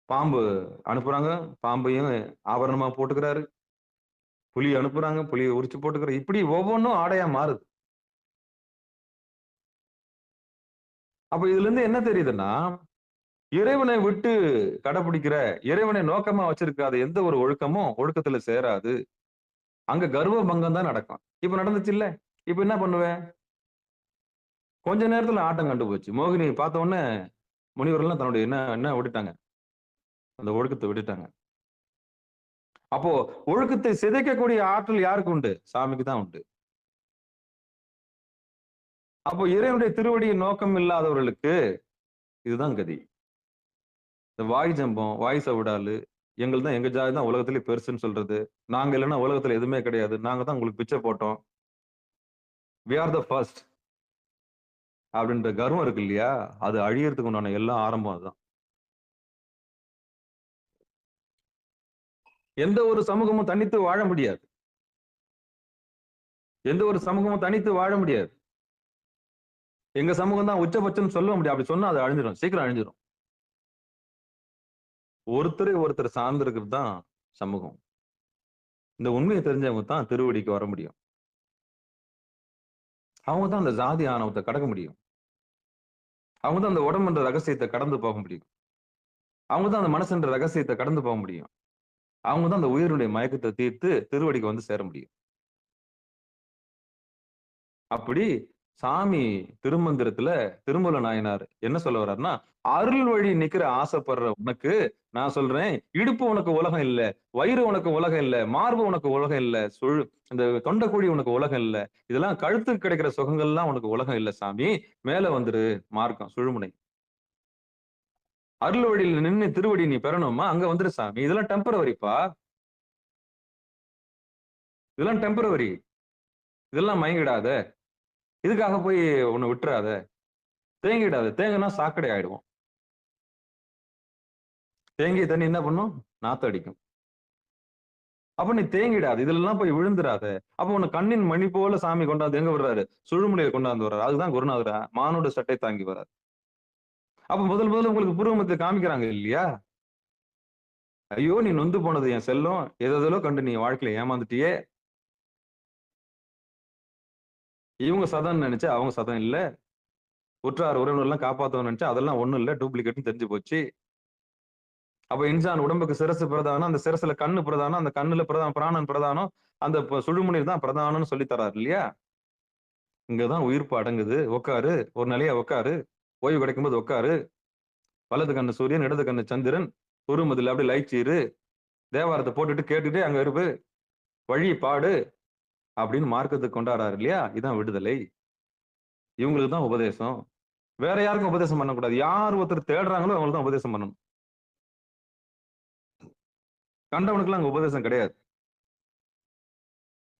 பாம்பு அனுப்புறாங்க, பாம்பையும் ஆபரணமா போட்டுக்கிறாரு, புலி அனுப்புறாங்க, புலியை உரிச்சு போட்டுக்கிறாரு. இப்படி ஒவ்வொன்றும் ஆடையா மாறுது. அப்ப இதுல இருந்து என்ன தெரியுதுன்னா, இறைவனை விட்டு கடைபிடிக்கிற, இறைவனை நோக்கமா வச்சிருக்காத எந்த ஒரு ஒழுக்கமும் ஒழுக்கத்துல சேராது. அங்க கர்வ பங்கம் தான் நடக்கும். இப்ப நடந்துச்சு இல்ல? இப்ப என்ன பண்ணுவேன்? கொஞ்ச நேரத்துல ஆட்டம் கண்டு போச்சு. மோகினி பார்த்த உடனே முனிவர்கள்லாம் தன்னுடைய என்ன என்ன விட்டுட்டாங்க, அந்த ஒழுக்கத்தை விட்டுட்டாங்க. அப்போ ஒழுக்கத்தை சிதைக்கக்கூடிய ஆற்றல் யாருக்கு உண்டு? சாமிக்கு தான் உண்டு. அப்போ இறைவனுடைய திருவடியின் நோக்கம் இல்லாதவர்களுக்கு இதுதான் கதி. இந்த வாய் ஜம்பம், வாய் சவுடாலு, எங்கள் தான், எங்க ஜாதி தான் உலகத்திலே பெருசுன்னு சொல்றது, நாங்க இல்லைன்னா உலகத்துல எதுவுமே கிடையாது, நாங்க தான் உங்களுக்கு பிச்சை போட்டோம், we are the first அப்படின்ற கர்வம் இருக்கு இல்லையா? அது அழியறதுக்கு உண்டான எல்லா ஆரம்பம் அதுதான். எந்த ஒரு சமூகமும் தனித்து வாழ முடியாது. எந்த ஒரு சமூகமும் தனித்து வாழ முடியாது. எங்க சமூகம் தான் உச்சபட்சம் சொல்ல முடியாது. அப்படி சொன்னா அது அழிஞ்சிடும், சீக்கிரம் அழிஞ்சிடும். ஒருத்தரை ஒருத்தர் சார்ந்திருக்கிறது தான் சமூகம். இந்த உண்மையை தெரிஞ்சவங்க தான் திருவடிக்கு வர முடியும். அவங்க தான் அந்த ஜாதி ஆணவத்தை கடக்க முடியும். அவங்க தான் அந்த உடம்புன்ற ரகசியத்தை கடந்து போக முடியும். அவங்க தான் அந்த மனசுன்ற ரகசியத்தை கடந்து போக முடியும். அவங்க தான் அந்த உயிருடைய மயக்கத்தை தீர்த்து திருவடிக்கு வந்து சேர முடியும். அப்படி சாமி திருமந்திரத்துல திருமூல நாயனார் என்ன சொல்ல வர்றாருன்னா, அருள் வழி நிக்கிற ஆசைப்படுற உனக்கு நான் சொல்றேன், இடுப்பு உனக்கு உலகம் இல்ல, வயிறு உனக்கு உலகம் இல்ல, மார்பு உனக்கு உலகம் இல்ல, இந்த தொண்டைக்குழி உனக்கு உலகம் இல்ல, இதெல்லாம் கழுத்துக்கு கிடைக்கிற சுகங்கள்லாம் உனக்கு உலகம் இல்ல சாமி, மேல வந்துரு மார்க்கம் சுழுமுனை. அருள் வழியில் நின்று திருவடி நீ பெறணுமா, அங்க வந்துரு சாமி. இதெல்லாம் டெம்பரவரிப்பா, இதெல்லாம் டெம்பரவரி, இதெல்லாம் மயங்கிடாத, இதுக்காக போய் உன்னை விட்டுறாத, தேங்கிடாத. தேங்கினா சாக்கடை ஆயிடுவோம். தேங்கிய தண்ணி என்ன பண்ணும்? நாத்த அடிக்கும். அப்ப நீ தேங்கிடாது, இதெல்லாம் போய் விழுந்துடாத. அப்ப உன்னை கண்ணின் மணி போல சாமி கொண்டாந்து எங்க விடுறாரு? சுழுமுனையை கொண்டாந்து வர்றாரு. அதுதான் குருநாதரா மானோட சட்டை தாங்கி வர்றாரு. அப்ப முதல்ல உங்களுக்கு பூர்வமத்தை காமிக்கிறாங்க இல்லையா? ஐயோ நீ நொந்து போனது என் செல்லம், எதோ கண்டு நீ வாழ்க்கையில ஏமாந்துட்டியே. இவங்க சதம் நினைச்சா அவங்க சதம் இல்ல, உற்றார் உறவினர்லாம் காப்பாத்தவன்னு நினைச்சா அதெல்லாம் ஒண்ணும் இல்ல, டூப்ளிகேட்னு தெரிஞ்சு போச்சு. அப்ப இன்சான் உடம்புக்கு சிரசு பிரதானம், அந்த சிரசுல கண்ணு பிரதானம், அந்த கண்ணுல பிராணன் பிரதானம், அந்த சுழுமுனிர் தான் பிரதானம்னு சொல்லி தராரு இல்லையா? இங்கதான் உயிர்ப்பு அடங்குது. உட்காரு, ஒரு நிலையா உட்காரு, ஓய்வு கிடைக்கும் போது உட்காரு, வலது கண்ணு சூரியன், இடது கண்ணு சந்திரன், குறுமதில் அப்படி லைச்சீரு, தேவாரத்தை போட்டுட்டு கேட்டுட்டு அங்க இருப்பு, வழி பாடு அப்படின்னு மார்க்கத்துக்கு கொண்டாடுறாரு இல்லையா? இதான் விடுதலை. இவங்களுக்கு தான் உபதேசம். வேற யாருக்கும் உபதேசம் பண்ணக்கூடாது. யார் ஒருத்தர் தேடுறாங்களோ அவங்களுக்கு தான் உபதேசம் பண்ணணும். கண்டவனுக்குலாம் அங்க உபதேசம் கிடையாது.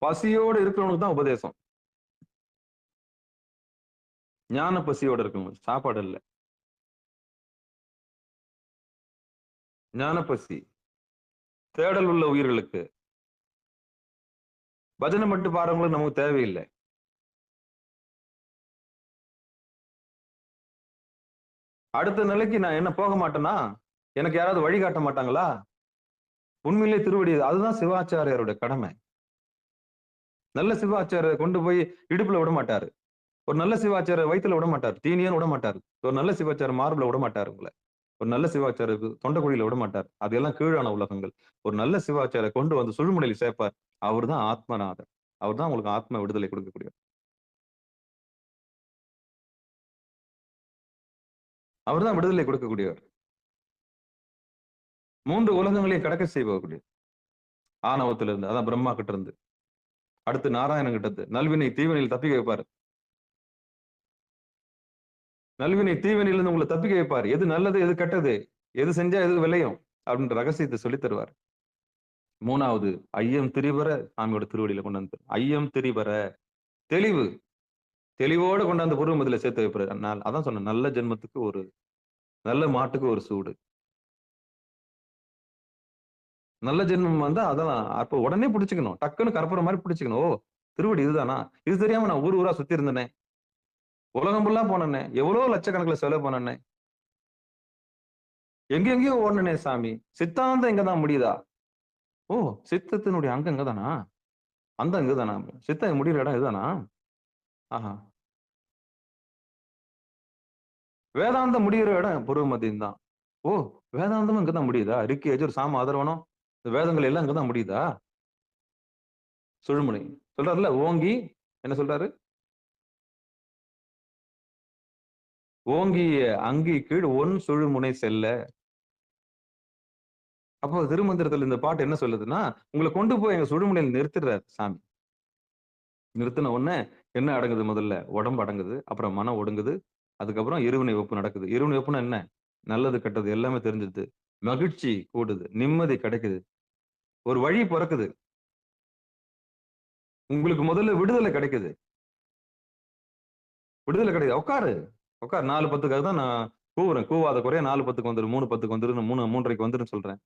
பசியோடு இருக்கிறவனுக்கு தான் உபதேசம். ஞான பசியோட இருக்கவங்க, சாப்பாடு இல்ல. ஞான பசி, தேடல் உள்ள உயிர்களுக்கு. பஜனை மட்டும் பாடுறவங்களுக்கு நமக்கு தேவையில்லை. அடுத்த நிலைக்கு நான் என்ன போக மாட்டேன்னா, எனக்கு யாராவது வழிகாட்ட மாட்டாங்களா? உண்மையிலே திருவடி, அதுதான் சிவாச்சாரியாருடைய கடமை. நல்ல சிவாச்சாரியரை கொண்டு போய் இடுப்புல விட மாட்டாரு. ஒரு நல்ல சிவாச்சாரியர் வயித்துல விட மாட்டார், தீனியன்னு விட மாட்டாரு. ஒரு நல்ல சிவாச்சாரியர் மார்புல விட மாட்டாரு உங்களை. ஒரு நல்ல சிவாச்சாரியருக்கு தொண்டைக்குழியில விட மாட்டார். அதெல்லாம் கீழான உலகங்கள். ஒரு நல்ல சிவாச்சாரியரை கொண்டு வந்து சுழுமுனையில் சேர்ப்பார். அவர் தான் ஆத்மநாதர். அவர் தான் உங்களுக்கு ஆத்ம விடுதலை கொடுக்கக்கூடியவர். அவர் தான் விடுதலை கொடுக்கக்கூடியவர். 3 உலகங்களையும் கடக்க செய்யக்கூடிய ஆணவத்திலிருந்து, அதான் பிரம்மா கிட்ட இருந்து, அடுத்து நாராயணன் கிட்ட இருந்து, நல்வினை தீவினையில் தப்பிக்க வைப்பாரு. நல்வினை தீவினையிலிருந்து உங்களை தப்பிக்க வைப்பார். எது நல்லது, எது கெட்டது, எது செஞ்சா எது விளையும் அப்படின்ற ரகசியத்தை சொல்லி தருவார். 3வது, ஐயம் திரிவர சாமியோட திருவடியில கொண்டு வந்து, ஐயம் திரிவர, தெளிவு, தெளிவோடு கொண்டாந்து பூர்வ மதியில சேர்த்து வைப்பாரு. அதான் சொன்னேன், நல்ல ஜென்மத்துக்கு ஒரு, நல்ல மாட்டுக்கு ஒரு சூடு. நல்ல ஜென்மம் வந்தா அதெல்லாம் அப்ப உடனே பிடிச்சுக்கணும். டக்குன்னு கற்பூரம் மாதிரி பிடிச்சுக்கணும். ஓ, திருவடி இதுதானா? இது தெரியாம நான் ஊர் ஊரா சுத்தி இருந்தேனே, உலகம் ஃபுல்லா போனேனே, எவ்வளவு லட்சக்கணக்கில் செலவு பண்ணனே, எங்கெங்கயோ ஓடனே சாமி, சித்தாந்தம் இங்கதான் முடியுதா? ஓ, சித்தத்தினுடைய அங்கம் இங்கதானா? அந்த இங்கதானா? சித்தம் முடிகிற இடம் இதுதானா? ஆஹா, வேதாந்தம் முடிகிற இடம் பூர்வமதியம் தான். ஓ, வேதாந்தமும் இங்கதான் முடியுதா? ரிக்கி எஜுர் சாம அதர்வனம், இந்த வேதங்கள் எல்லாம் இங்கதான் முடியுதா? சுழுமுனை சொல்றாருல, ஓங்கி என்ன சொல்றாரு? ஓங்கிய அங்கி கீழ் ஒன் சுழுமுனை செல்ல. அப்போ திருமந்திரத்துல இந்த பாட்டு என்ன சொல்லுதுன்னா, உங்களை கொண்டு போய் எங்க சுழுமுனையில் நிறுத்திடுறாரு சாமி. நிறுத்தின உடனே என்ன அடங்குது? முதல்ல உடம்பு அடங்குது, அப்புறம் மனம் ஒடுங்குது, அதுக்கப்புறம் இருவினை ஒப்பு நடக்குது. இருவினை ஒப்புனா என்ன? நல்லது கெட்டது எல்லாமே தெரிஞ்சுது, மகிழ்ச்சி கூடுது, நிம்மதி கிடைக்குது, ஒரு வழி பிறக்குது, உங்களுக்கு முதல்ல விடுதலை கிடைக்குது. விடுதலை கிடைக்குது. உட்காரு உட்காரு, 4:10க்காக தான் நான் கூவுறேன். கூவாத குறைய 4:10க்கு வந்துரு, 3:10க்கு வந்துரு, 3:30க்கு வந்துருன்னு சொல்றேன்.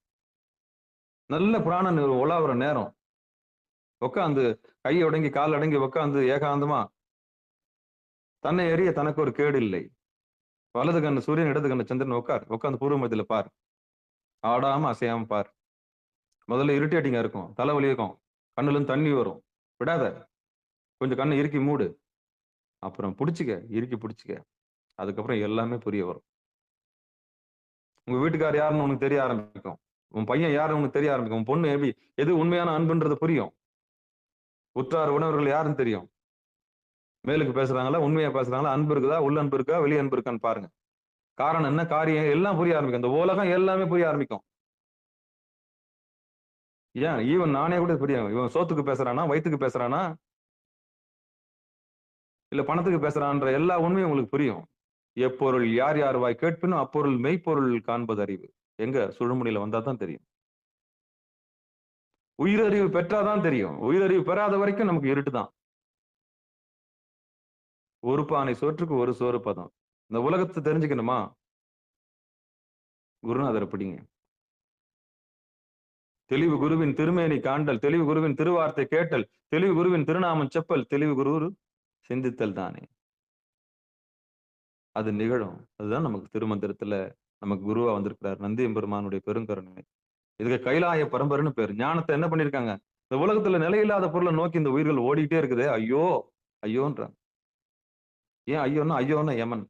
நல்ல பிராணன் உலாவுற நேரம். உட்காந்து கை அடங்கி கால் அடங்கி உட்காந்து ஏகாந்தமா, தன்னை எறிய தனக்கு ஒரு கேடு இல்லை. வலது கண்ணு சூரியன், இடது கண்ணு சந்திரன். உட்காந்து பூர்வ மத்தியில பார், ஆடாம அசையாம பார். முதல்ல இரிட்டேட்டிங்கா இருக்கும், தலைவலி இருக்கும், கண்ணுல இருந்து தண்ணி வரும். விடாத, கொஞ்சம் கண்ணை இறுக்கி மூடு, அப்புறம் பிடிச்சிக்க, இறுக்கி பிடிச்சிக்க. அதுக்கப்புறம் எல்லாமே புரிய வரும். உங்க வீட்டுக்கார் யாருன்னு உனக்கு தெரிய ஆரம்பிக்கும், உன் பையன் யாருன்னு உனக்கு தெரிய ஆரம்பிக்கும், உன் பொண்ணு எப்படி, எது உண்மையான அன்புன்றது புரியும், உற்றார் உணவர்கள் யாருன்னு தெரியும். மேலுக்கு பேசுறாங்களா, உண்மையா பேசுறாங்களா, அன்பு இருக்குதா, உள்ள அன்பு இருக்கா, வெளிய அன்பு இருக்கான்னு பாருங்க. காரணம் என்ன, காரியம் எல்லாம் புரிய ஆரம்பிக்கும். இந்த உலகம் எல்லாமே புரிய ஆரம்பிக்கும். ஏன் ஈவன் நானே கூட புரியும். இவன் சோத்துக்கு பேசுறானா, வயிற்றுக்கு பேசுறானா, இல்ல பணத்துக்கு பேசுறான்ற எல்லா உண்மையும் உங்களுக்கு புரியும். எப்பொருள் யார் யார் வாய் கேட்பினும் அப்பொருள் மெய்ப்பொருள் காண்பது அறிவு. எங்க சுழுமுனையில வந்தா தான் தெரியும். உயிரறிவு பெற்றாதான் தெரியும். உயிரறிவு பெறாத வரைக்கும் நமக்கு இருட்டு தான். ஒரு பானை சோற்றுக்கு ஒரு சோறு பதம். இந்த உலகத்தை தெரிஞ்சுக்கணுமா, குருநாதரை பிடிங்க. தெளிவு குருவின் திருமேனி காண்டல், தெளிவு குருவின் திருவார்த்தை கேட்டல், தெளிவு குருவின் திருநாமம் செப்பல், தெளிவு குரு சிந்தித்தல் தானே அது நிகழும். அதுதான் நமக்கு திருமந்திரத்துல நமக்கு குருவா வந்திருக்கிறார் நந்தியம்பெருமானுடைய பெருங்கருணை. இதுக்கு கைலாய பரம்பரைன்னு பேர். ஞானத்தை என்ன பண்ணிருக்காங்க, இந்த உலகத்துல நிலையில்லாத பொருளை நோக்கி இந்த உயிர்கள் ஓடிக்கிட்டே இருக்குது. ஐயோ ஐயோன்றாங்க. ஏன் ஐயோன்னா யமன்.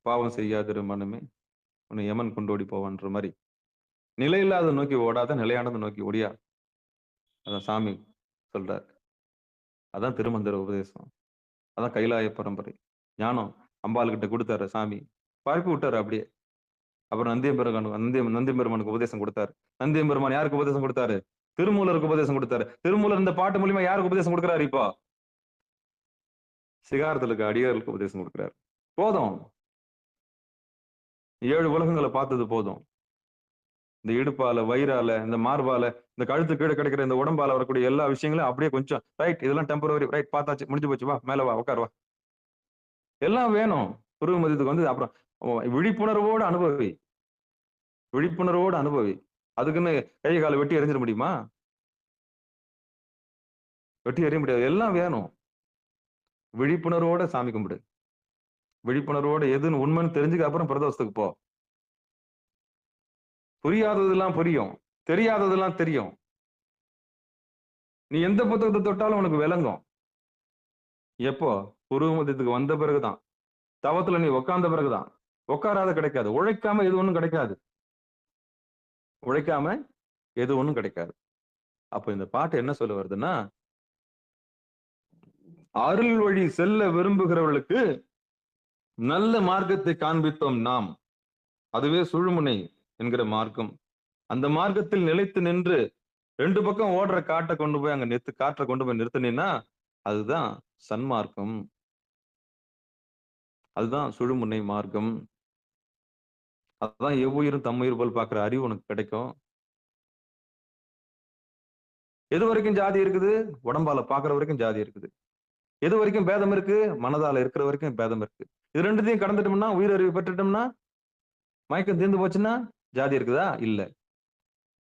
பாவம் செய்யாதிரு மனமே உன்னை யமன் கொண்டோடி போவான்ற மாதிரி, நிலையில்லாத நோக்கி ஓடாத, நிலையானதை நோக்கி ஓடியா. அதான் சாமி சொல்றாரு. அதான் திருமந்திர உபதேசம். அதான் கைலாய பரம்பரை. ஞானம் அம்பாள் கிட்ட கொடுத்தாரு சாமி, பரப்பி விட்டாரு அப்படியே. அப்புறம் நந்தியம்பெருமானுக்கு உபதேசம் கொடுத்தாரு. நந்தியம்பெருமான் யாருக்கு உபதேசம் கொடுத்தாரு? திருமூலருக்கு உபதேசம் கொடுத்தாரு. திருமூலர் இந்த பாட்டு மூலியமா யாருக்கு உபதேசம் கொடுக்கிறாரு? இப்போ சிகாரத்திலுக்கு அடியார்களுக்கு உபதேசம் கொடுக்கிறார். போதும், 7 உலகங்களை பார்த்தது போதும். இந்த இடுப்பால, வயிறால, இந்த மார்பால, இந்த கழுத்து கீழே கிடைக்கிற இந்த உடம்பால வரக்கூடிய எல்லா விஷயங்களும் அப்படியே கொஞ்சம் ரைட், இதெல்லாம் டெம்பரவரி, ரைட், பார்த்தாச்சு, முடிஞ்சு போச்சு, வா மேல வா, உட்கார் வா. எல்லாம் வேணும். புருவ மதியத்துக்கு வந்து அப்புறம் விழிப்புணர்வோடு அனுபவி, விழிப்புணர்வோடு அனுபவி. அதுக்குன்னு கை காலை வெட்டி எறிஞ்சிட முடியுமா? வெட்டி எறிய முடியாது. எல்லாம் வேணும். விழிப்புணர்வோட சாமி கும்பிடு. விழிப்புணர்வோட எதுன்னு உண்மைன்னு தெரிஞ்சுக்க அப்புறம் பிரதோஷத்துக்கு போ. புரியாததெல்லாம் புரியும், தெரியாததெல்லாம் தெரியும். நீ எந்த புத்தகத்தை தொட்டாலும் உனக்கு விளங்கும். எப்போ? புருவ மதியத்துக்கு வந்த பிறகுதான். தவத்துல நீ உட்கார்ந்த பிறகுதான். உட்காராத கிடைக்காது. உழைக்காம எது ஒண்ணும் கிடைக்காது. உழைக்காம எது ஒண்ணும் கிடைக்காது. அப்ப இந்த பாட்டு என்ன சொல்ல வருதுன்னா, அருள் வழி செல்ல விரும்புகிறவர்களுக்கு நல்ல மார்க்கத்தை காண்பித்தோம் நாம். அதுவே சுழுமுனை என்கிற மார்க்கம். அந்த மார்க்கத்தில் நிலைத்து நின்று 2 பக்கம் ஓடுற காட்டை கொண்டு போய் அங்க காற்றை கொண்டு போய் நிறுத்தினா அதுதான் சன்மார்க்கம். அதுதான் சுழுமுனை மார்க்கம். அதுதான் எவ்வுயிரும் தம்முயிர் போல் பார்க்கிற அறிவு உனக்கு கிடைக்கும். எது வரைக்கும் ஜாதி இருக்குது? உடம்பால பாக்குற வரைக்கும் ஜாதி இருக்குது. எது வரைக்கும் பேதம் இருக்கு? மனதால இருக்கிற வரைக்கும் பேதம் இருக்கு. இது ரெண்டுத்தையும் கடந்துட்டோம்னா, உயிரறிவு பெற்றுட்டோம்னா, மயக்கம் தீர்ந்து போச்சுன்னா ஜாதி இருக்குதா? இல்ல.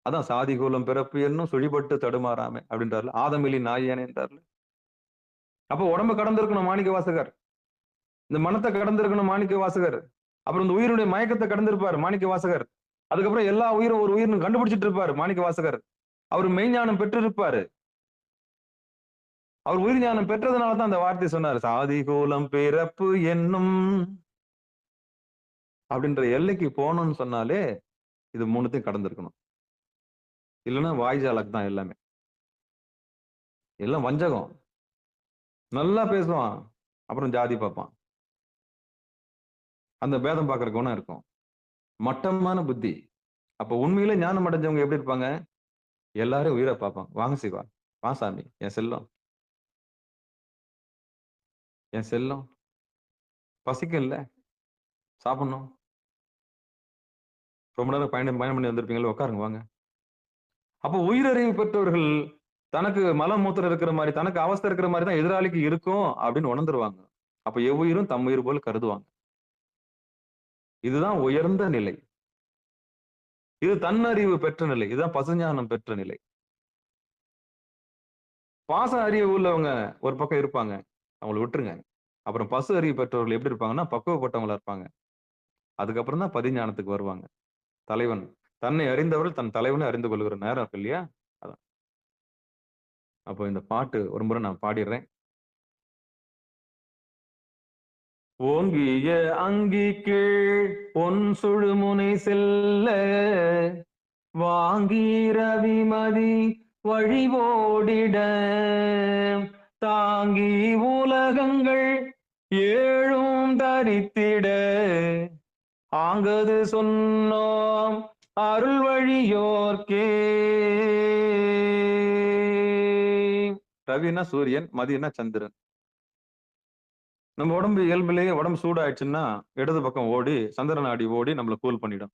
அதான் சாதி கூலம் பிறப்பு என்னும் சுழிபட்டு தடுமாறாம அப்படின்றாருல, ஆதமிலி நாயேன் என்றார்ல. அப்ப உடம்ப கடந்திருக்கணும் மாணிக்க வாசகர், இந்த மனத்தை கடந்திருக்கணும் மாணிக்க வாசகர், அப்புறம் இந்த உயிருடைய மயக்கத்தை கடந்திருப்பார் மாணிக்க வாசகர். அதுக்கப்புறம் எல்லா உயிரும் ஒரு உயிர்னு கண்டுபிடிச்சிட்டு இருப்பாரு மாணிக்க வாசகர். அவர் மெய்ஞானம் பெற்றிருப்பாரு. அவர் உயிர் ஞானம் பெற்றதுனாலதான் அந்த வார்த்தை சொன்னார், சாதி கூலம் பிறப்பு என்னும் அப்படின்ற எல்லைக்கு போகணும்னு சொன்னாலே இது 3த்தையும் கடந்திருக்கணும். இல்லைன்னா வாய்ஜாலக் தான் எல்லாமே. எல்லாம் வஞ்சகம். நல்லா பேசுவான், அப்புறம் ஜாதி பார்ப்பான். அந்த பேதம் பார்க்கற குணம் இருக்கும். மட்டமான புத்தி. அப்ப உண்மையில ஞானம் அடைஞ்சவங்க எப்படி இருப்பாங்க? எல்லாரும் உயிரை பார்ப்பாங்க. வாங்க சிவா, வா சாமி, என் செல்லம், என் செல்லம், பசிக்கும் இல்ல, சாப்பிடணும், ரொம்ப நேரம் பயணம் பண்ணி வந்திருப்பீங்களா, உட்காருங்க வாங்க. அப்போ உயிரறிவு பெற்றவர்கள் தனக்கு மலம் மூத்திரம் இருக்கிற மாதிரி, தனக்கு அவஸ்தை இருக்கிற மாதிரி தான் எதிராளிக்கு இருக்கும் அப்படின்னு உணர்ந்துருவாங்க. அப்ப எவ்வுயிரும் தம்முயிர் போல் கருதுவாங்க. இதுதான் உயர்ந்த நிலை. இது தன்னறிவு பெற்ற நிலை. இதுதான் பசுஞானம் பெற்ற நிலை. பாச அறிவு உள்ளவங்க ஒரு பக்கம் இருப்பாங்க, அவங்களை விட்டுருங்க. அப்புறம் பசு அறிவு பெற்றவர்கள் எப்படி இருப்பாங்கன்னா பக்குவப்பட்டவங்களா இருப்பாங்க. அதுக்கப்புறம் தான் பதிஞானத்துக்கு வருவாங்க. தலைவன் தன்னை அறிந்தவர்கள் தன் தலைவனை அறிந்து கொள்கிற நேரம் இருக்கு இல்லையா? அதான். அப்போ இந்த பாட்டு ஒரு முறை நான் பாடிடுறேன். ஓங்கிய அங்கி கீழ் பொன் சுழுமுனை செல்ல வாங்கி ரவிமதி வழிவோடிட தாங்கி உலகங்கள் 7ம் தரித்திட ஆங்கது சொன்னோம் அருள் வழியோர்க்கே. ரவினா சூரியன், மதியனா சந்திரன். நம்ம உடம்பு இயல்பிலேயே உடம்பு சூடாயிடுச்சுன்னா இடது பக்கம் ஓடி சந்திர நாடி ஓடி நம்மளை கூல் பண்ணிடும்.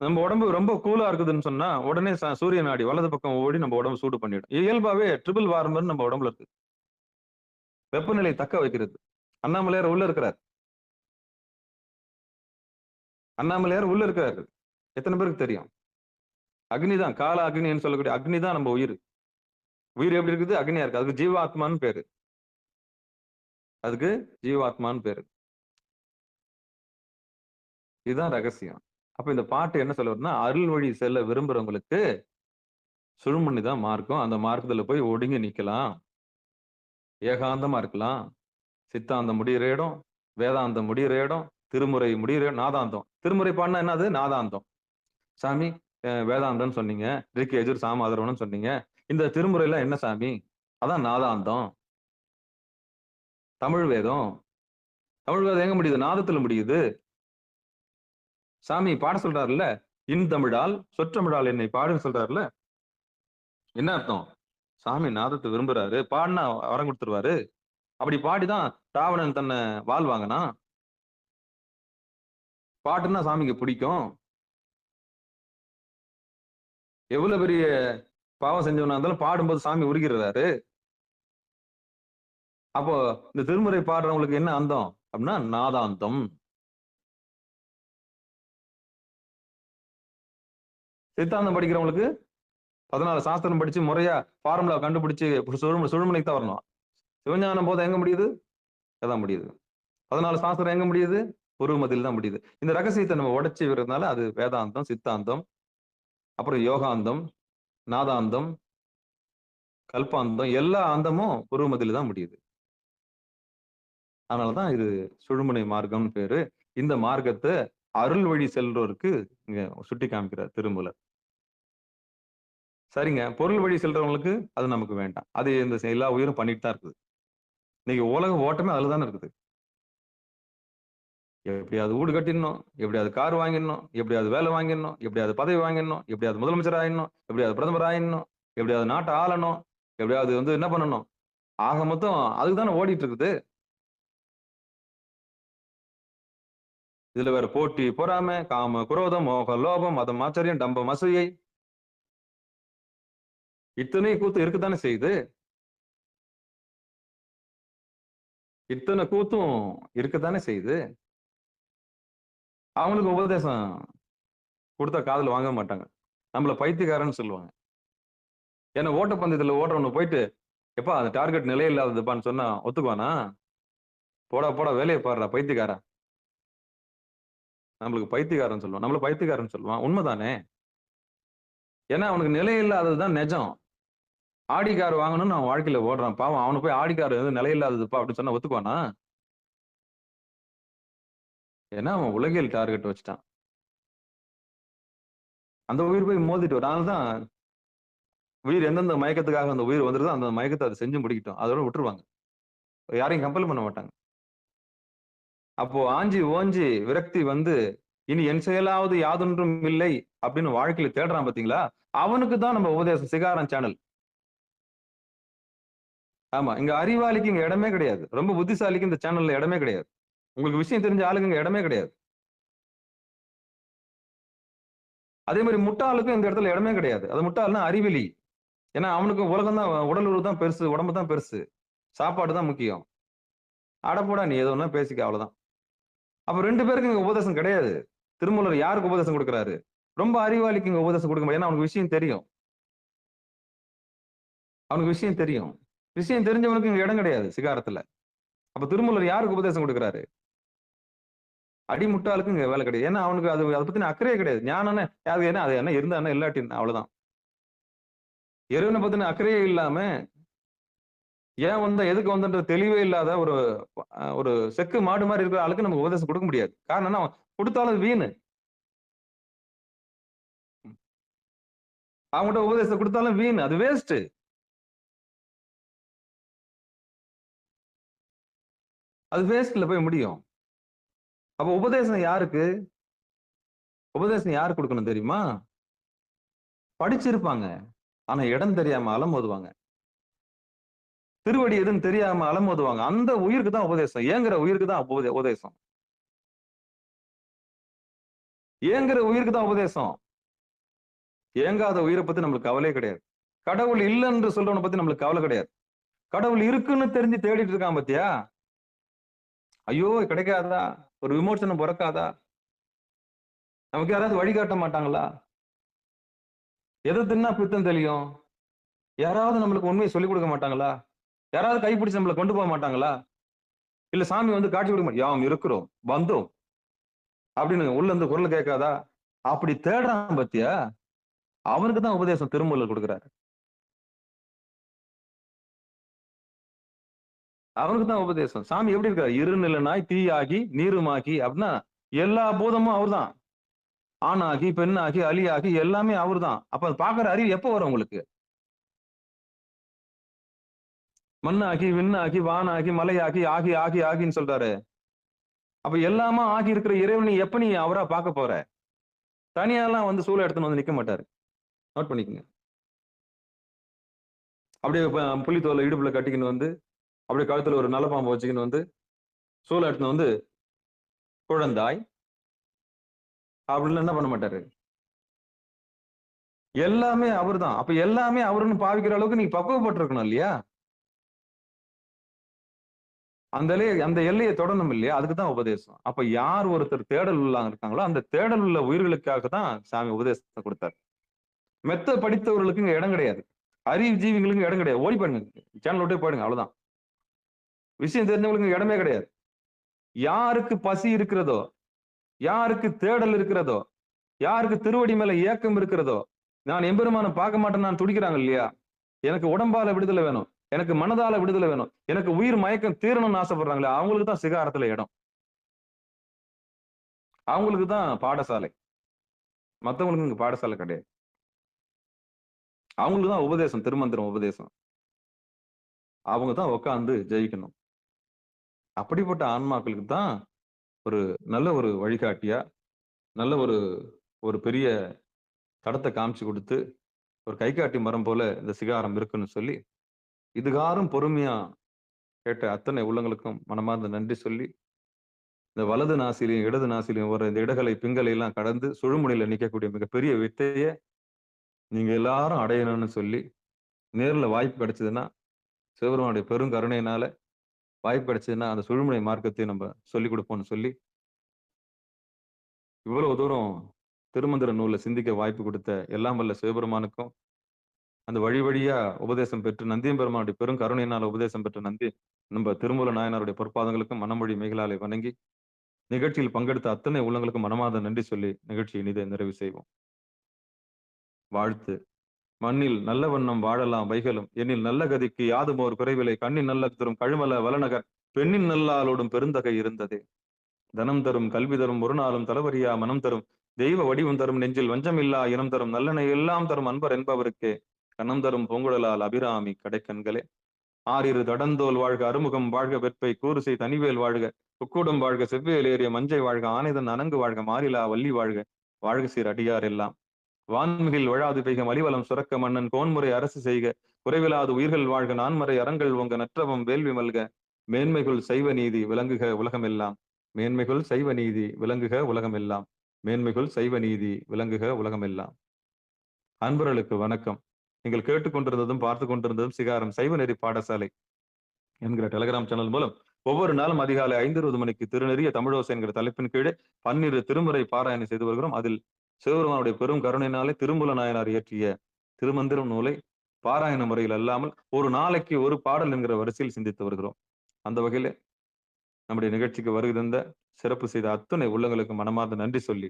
நம்ம உடம்பு ரொம்ப கூலா இருக்குதுன்னு சொன்னா உடனே சூரிய நாடி வலது பக்கம் ஓடி நம்ம உடம்பு சூடு பண்ணிடும். இயல்பாவே ட்ரிபிள் வார்மர் நம்ம உடம்புல இருக்கு. வெப்பநிலை தக்க வைக்கிறது. அண்ணாமலையார் உள்ள இருக்கிறார். அண்ணாமலையார் உள்ள இருக்காரு. எத்தனை பேருக்கு தெரியும்? அக்னிதான், கால அக்னின்னு சொல்லக்கூடிய அக்னி தான் நம்ம உயிர். உயிர் எப்படி இருக்குது? அக்னியா இருக்கு. அதுக்கு ஜீவாத்மான்னு பேரு. அதுக்கு ஜீவாத்மான்னு பேரு. இதுதான் ரகசியம். அப்ப இந்த பாட்டு என்ன சொல்ல வருதுன்னா, அருள் வழி செல்ல விரும்புறவங்களுக்கு சுழுமுனை தான் மார்க்கம். அந்த மார்க்கத்துல போய் ஒடுங்கி நிக்கலாம், ஏகாந்தமா இருக்கலாம். சித்தாந்தம் முடிகிற இடம், வேதாந்தம் முடிகிற இடம், திருமுறை முடிகிற நாதாந்தம். திருமுறை பாடினா என்னது? நாதாந்தம். சாமி வேதாந்தம்னு சொன்னீங்க, ரிக்கு எஜுர் சாமாதரவன்னு சொன்னீங்க, இந்த திருமுறையில என்ன சாமி? அதான் நாதாந்தம். தமிழ் வேதம். தமிழ் வேதம் எங்க முடியுது? நாதத்துல முடியுது. சாமி பாட சொல்றாருல்ல, இன் தமிழால் சொற்றமிழால் என்னை பாடுன்னு சொல்றாருல்ல, என்ன அர்த்தம்? சாமி நாதத்தை விரும்புறாரு, பாடினா வரம் கொடுத்துருவாரு. அப்படி பாடிதான் ராவணன் தன்னை வாழ்வாங்கனா. பாட்டுன்னா சாமிக்கு பிடிக்கும். எவ்வளவு பெரிய பாவம் செஞ்சவனா இருந்தாலும் பாடும்போது சாமி உருகிறாரு. அப்போ இந்த திருமுறை பாடுறவங்களுக்கு என்ன அந்தம் அப்படின்னா நாதாந்தம். சித்தாந்தம் படிக்கிறவங்களுக்கு 14 சாஸ்திரம் படிச்சு முறையா ஃபார்முலா கண்டுபிடிச்சு சுழுமுனைக்கு தான் வரணும். சிவஞானம் போது எங்க முடியுது? அதான் முடியுது. 14 சாஸ்திரம் எங்க முடியுது? உருவமதியில் தான் முடியுது. இந்த ரகசியத்தை நம்ம உடைச்சு விடுறதுனால அது வேதாந்தம், சித்தாந்தம், அப்புறம் யோகாந்தம், நாதாந்தம், கல்பாந்தம், எல்லா அந்தமும் உருவமதியில் தான் முடியுது. அதனாலதான் இது சுழுமுனை மார்க்கம்னு பேரு. இந்த மார்க்கத்தை அருள் வழி செல்றோருக்கு இங்க சுட்டி காமிக்கிறார் திருமூலர். சரிங்க, பொருள் வழி செல்றவங்களுக்கு அது நமக்கு வேண்டாம். அது இந்த எல்லா உயிரும் பண்ணிட்டு தான் இருக்குது. இன்னைக்கு உலக ஓட்டமே அதுல தானே இருக்குது. எப்படியாவது வீடு கட்டிடணும், எப்படியாவது கார் வாங்கிடணும், எப்படியாவது வேலை வாங்கிடணும், எப்படியாவது பதவி வாங்கிடணும், எப்படியாவது முதலமைச்சர் ஆயிடணும், எப்படியாவது பிரதமர் ஆயிடணும், எப்படியாவது நாட்டை ஆளணும், எப்படியாவது என்ன பண்ணணும், ஆக மொத்தம் அதுக்கு தானே ஓடிட்டு இருக்குது. இதுல வேற போட்டி, பொறாமை, காம, குரோதம், மோக, லோபம், மதம், ஆச்சரியம், டம்பம், அசூயை, இத்தனை கூத்து இருக்குதானே செய்யுது. இத்தனை கூத்தும் இருக்கத்தானே செய்யுது. அவங்களுக்கு உபதேசம் கொடுத்தா காதுல வாங்க மாட்டாங்க. நம்மள பைத்தியக்காரன்னு சொல்லுவாங்க. ஏன்னா ஓட்டப்பந்தயத்துல ஓடுறவனு போயிட்டு எப்பா அந்த டார்கெட் நிலை இல்லாததுப்பான்னு சொன்னா ஒத்துக்குவானா? போடா போடா வேலையை பாடுறா பைத்தியக்காரா. நம்மளுக்கு பைத்தியக்காரன் சொல்லுவான். நம்மள பைத்தியக்காரன் சொல்லுவான். உண்மைதானே? ஏன்னா அவனுக்கு நிலை இல்லாததுதான் நிஜம். ஆடி கார் வாங்கணும்னு அவன் வாழ்க்கையில ஓடுறான். பாவம் அவனு போய் ஆடி கார் நிலை இல்லாததுப்பா அப்படின்னு சொன்னா ஒத்துக்குவானா? ஏன்னா அவன் உலகியல் டார்கெட் வச்சுட்டான். அந்த உயிர் போய் மோதிட்டு வரும். அதனாலதான் உயிர் எந்தெந்த மயக்கத்துக்காக அந்த உயிர் வந்துருதோ அந்த மயக்கத்தை அதை செஞ்சு முடிக்கட்டும், அதோட விட்டுருவாங்க. யாரையும் கம்பல் பண்ண மாட்டாங்க. அப்போ ஆஞ்சி ஓஞ்சி விரக்தி வந்து இனி என் செயலாவது யாதொன்றும் இல்லை அப்படின்னு வாழ்க்கையில தேடுறான் பாத்தீங்களா, அவனுக்கு தான் நம்ம உபதேசம் சிகாரம் சேனல். ஆமா, இங்க அறிவாளிக்கு இங்க இடமே கிடையாது. ரொம்ப புத்திசாலிக்கு இந்த சேனல்ல இடமே கிடையாது. உங்களுக்கு விஷயம் தெரிஞ்ச ஆளுக்கு இங்க இடமே கிடையாது. அதே மாதிரி முட்டாளுக்கும் இந்த இடத்துல இடமே கிடையாது. அது முட்டாள்னா அறிவிலி. ஏன்னா அவனுக்கு உலகம் தான், உடல் உறவு தான் பெருசு, உடம்பு தான் பெருசு, சாப்பாடு தான் முக்கியம். அடப்போடா நீ ஏதோ ஒண்ணா பேசிக்க, அவ்வளவுதான். அப்ப 2 பேருக்கு இங்க உபதேசம் கிடையாது. திருமூலர் யாருக்கு உபதேசம் கொடுக்கிறாரு? ரொம்ப அறிவாளிக்கு இங்க உபதேசம் கொடுக்க முடியாது. ஏன்னா அவனுக்கு விஷயம் தெரியும். அவனுக்கு விஷயம் தெரியும். விஷயம் தெரிஞ்சவனுக்கு இங்க இடம் கிடையாது சிகாரத்துல. அப்ப திருமூலர் யாருக்கு உபதேசம் கொடுக்கிறாரு? அடிமுட்டாளுக்கு இங்க வேலை கிடையாது. ஏன்னா அவனுக்கு அதை பத்தின அக்கறையே கிடையாது. ஞானம் அது என்ன, அது என்ன இருந்தா என்ன இல்லாட்டி அவ்வளவுதான். இறைவனை பத்தின அக்கறையே இல்லாம ஏன் வந்த எதுக்கு வந்தன்ற தெளிவே இல்லாத ஒரு செக்கு மாடு மாதிரி இருக்கிற ஆளுக்கு நமக்கு உபதேசம் கொடுக்க முடியாது. காரணம் என்ன, கொடுத்தாலும் வீணு. அவங்ககிட்ட உபதேசம் கொடுத்தாலும் வீண், அது வேஸ்ட். அது வேஸ்ட்ல போய் முடியும். அப்ப உபதேசம் யாருக்கு? உபதேசம் யாருக்கு கொடுக்கணும் தெரியுமா? படிச்சிருப்பாங்க, ஆனா இடம் தெரியாம அலமோதுவாங்க. திருவடி எதுன்னு தெரியாம அலமோதுவாங்க. அந்த உயிருக்கு தான் உபதேசம். ஏங்குற உயிருக்கு தான் உபதேசம். ஏங்குற உயிருக்கு தான் உபதேசம். ஏங்காத உயிரை பத்தி நம்மளுக்கு கவலையே கிடையாது. கடவுள் இல்லைன்னு சொல்றவனை பத்தி நம்மளுக்கு கவலை கிடையாது. கடவுள் இருக்குன்னு தெரிஞ்சு தேடிட்டு இருக்கான் பாத்தியா, ஐயோ கிடைக்காதா, ஒரு விமோசனம் பிறக்காதா, நமக்கு யாராவது வழிகாட்ட மாட்டாங்களா? எதை தின்னா பித்தம் தெளியும்? யாராவது நம்மளுக்கு உண்மையை சொல்லிக் கொடுக்க மாட்டாங்களா? யாராவது கைப்பிடிச்சு நம்மளை கொண்டு போக மாட்டாங்களா? இல்ல சாமி வந்து காட்சி கொடுக்க மாட்டோம், யாம் இருக்கிறோம் வந்தோம் அப்படின்னு உள்ள இருந்து குரல் கேட்காதா? அப்படி தேடுறான் பத்தியா, அவனுக்கு தான் உபதேசம் திருமூலர் கொடுக்கிறாரு. அவனுக்கு தான் உபதேசம். சாமி எப்படி இருக்காரு? இருநிலனாய் தீயாகி நீருமாகி அப்படின்னா எல்லா பூதமும் அவர் தான். ஆணாகி பெண்ணாகி அலியாகி எல்லாமே அவர் தான். அப்ப அது பாக்குற அறிவு எப்ப வரும் உங்களுக்கு? மண்ணாகி விண்ணாகி வானாகி மலையாகி ஆகி ஆகி ஆகின்னு சொல்றாரு. அப்ப எல்லாமா ஆகி இருக்கிற இறைவனை எப்ப நீ அவரா பார்க்க போற? தனியாலாம் வந்து சூழ எடுத்துன்னு வந்து நிக்க மாட்டாரு. நோட் பண்ணிக்கோங்க. அப்படியே புலித்தோலை இடுப்புல கட்டிக்கின்னு வந்து அப்படியே கழுத்துல ஒரு நல்ல பாம்பு வச்சுக்கின்னு வந்து சூளை எடுத்துன்னு வந்து குழந்தாய் அப்படின்னு என்ன பண்ண மாட்டாரு. எல்லாமே அவர்தான். அப்ப எல்லாமே அவருன்னு பாவிக்கிற அளவுக்கு நீங்க பக்குவப்பட்டிருக்கணும் இல்லையா? அந்த எல்லையை தொடரணும் இல்லையா? அதுக்குதான் உபதேசம். அப்ப யார் ஒருத்தர் தேடல் உள்ளாங்க இருக்காங்களோ அந்த தேடல் உள்ள உயிர்களுக்காக தான் சாமி உபதேசத்தை கொடுத்தாரு. மெத்த படித்தவர்களுக்கு இங்க இடம் கிடையாது. அறிவு ஜீவிகளுக்கு இடம் கிடையாது. ஓடி போயிடுங்க, சேனல் விட்டே போயிடுங்க, அவ்வளவுதான். விஷயம் தெரிஞ்சவங்களுக்கு இடமே கிடையாது. யாருக்கு பசி இருக்கிறதோ, யாருக்கு தேடல் இருக்கிறதோ, யாருக்கு திருவடி மேல ஏக்கம் இருக்கிறதோ, நான் எம்பெருமான பார்க்க மாட்டேன் நான் துடிக்கிறாங்க இல்லையா? எனக்கு உடம்பால விடுதலை வேணும், எனக்கு மனதால விடுதலை வேணும், எனக்கு உயிர் மயக்கம் தீரணும்னு ஆசைப்படுறாங்களே அவங்களுக்கு தான் சிகாரத்துல இடம். அவங்களுக்கு தான் பாடசாலை. மத்தவங்களுக்கு இங்க பாடசாலை கிடையாது. அவங்களுக்கு தான் உபதேசம், திருமந்திரம் உபதேசம். அவங்க தான் உட்கார்ந்து ஜெயிக்கணும். அப்படிப்பட்ட ஆன்மாக்களுக்கு தான் ஒரு நல்ல ஒரு வழிகாட்டியா, நல்ல ஒரு ஒரு பெரிய தடத்தை காமிச்சு கொடுத்து, ஒரு கைகாட்டி மரம் போல இந்த சிகாரம் இருக்குன்னு சொல்லி, இதுகாரும் பொறுமையா கேட்ட அத்தனை உள்ளங்களுக்கும் மனமார்ந்த நன்றி சொல்லி, இந்த வலது நாசிலையும் இடது நாசிலையும் வர இந்த இடகலை பிங்களை எல்லாம் கடந்து சுழுமுனையில நிக்கக்கூடிய மிகப்பெரிய வித்தைய நீங்க எல்லாரும் அடையணும்னு சொல்லி, நேர்ல வாய்ப்பு கிடைச்சதுன்னா சிவபெருமானுடைய பெருங்கருணையினால வாய்ப்பு கிடைச்சதுன்னா அந்த சுழுமுனை மார்க்கத்தை நம்ம சொல்லிக் கொடுப்போம்னு சொல்லி, இவ்வளவு தூரம் திருமந்திர நூலை சிந்திக்க வாய்ப்பு கொடுத்த எல்லாம் வல்ல சிவபெருமானுக்கும், அந்த வழி வழியா உபதேசம் பெற்று நந்தியம்பெருமானுடைய பெரும் கருணையினால உபதேசம் பெற்ற நம்ம திருமூல நாயனாருடைய பொற்பாதங்களுக்கும் மனமொழி மிகளாலே வணங்கி, நிகழ்ச்சியில் பங்கெடுத்த அத்தனை உள்ளங்களுக்கும் மனமார்ந்த நன்றி சொல்லி நிகழ்ச்சியை இனிதே நிறைவு செய்வோம். வாழ்த்து. மண்ணில் நல்ல வண்ணம் வாழலாம் வைகளும், எண்ணில் நல்ல கதிக்கு யாதுமோர் குறைவிலை, கண்ணின் நல்ல தரும் கழுமல வளநகர், பெண்ணின் நல்லாளோடும் பெருந்தகை இருந்ததே. தனம் தரும் கல்வி தரும் ஒரு நாளும் தளவரியா மனம் தரும், தெய்வ வடிவம் தரும் நெஞ்சில் வஞ்சமில்லா இனம் தரும், நல்லெண்ணெய் எல்லாம் தரும் அன்பர் என்பவருக்கே கணம் தரும் பொங்குழலால் அபிராமி கடைக்கண்களே. ஆறிரு தடந்தோல் வாழ்க, அறுமுகம் வாழ்க, வெற்பை கூறுசை தனிவேல் வாழ்க, புக்கூடம் வாழ்க, செவ்வேல் ஏறிய மஞ்சை வாழ்க, ஆனைதன் அணங்கு வாழ்க, மாறிலா வள்ளி வாழ்க, வாழ்க சீர் அடியார் எல்லாம். வான்மிகில் வழாது பெய்க மலிவலம் சுரக்க, மன்னன் கோன்முறை அரசு செய்க, குறைவிலாது உயிர்கள் வாழ்க, நான்மறை அறங்கள் ஒங்க, நற்றவம் வேள்வி மல்க, மேன்மைகள் சைவ நீதி விளங்குக உலகமெல்லாம். மேன்மைகள் சைவ நீதி விளங்குக உலகமெல்லாம். மேன்மைகள் சைவ நீதி விளங்குக உலகமெல்லாம். அன்பர்களுக்கு வணக்கம். நீங்கள் கேட்டுக்கொண்டிருந்ததும் பார்த்து கொண்டிருந்ததும் சிகாரம் சைவ நெறி பாடசாலை என்கிற டெலிகிராம் சேனல் மூலம் ஒவ்வொரு நாளும் அதிகாலை 5:20 மணிக்கு திருநெறிய தமிழோசை என்கிற தலைப்பின் கீழே 12 திருமுறை பாராயணம் செய்து வருகிறோம். அதில் சிவபெருமானுடைய பெரும் கருணையினாலே திருமூல நாயனார் இயற்றிய திருமந்திரம் நூலை பாராயண முறையில் அல்லாமல் ஒரு நாளைக்கு ஒரு பாடல் என்கிற வரிசையில் சிந்தித்து வருகிறோம். அந்த வகையில நம்முடைய நிகழ்ச்சிக்கு வருகை தந்த சிறப்பு செய்த அத்துணை உள்ளங்களுக்கு மனமார்ந்த நன்றி சொல்லி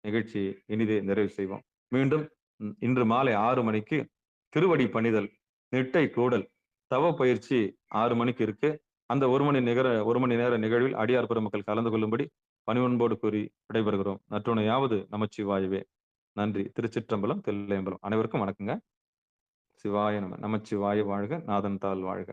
நிகழ்ச்சி இனிதே நிறைவு செய்வோம். மீண்டும் இன்று மாலை 6 மணிக்கு திருவடி பணிதல், நிட்டை கூடல், தவ பயிற்சி 6 மணிக்கு இருக்கு. அந்த ஒரு மணி நேர நிகழ்வில் அடியார் பெருமக்கள் கலந்து கொள்ளும்படி பணிவன்போடு கூறி விடைபெறுகிறோம். நற்றுணையாவது நமச்சிவாயவே. நன்றி. திருச்சிற்றம்பலம், தில்லையம்பலம். அனைவருக்கும் வணக்கங்க. சிவாய நம. நமச்சிவாய வாழ்க, நாதன் தாள் வாழ்க.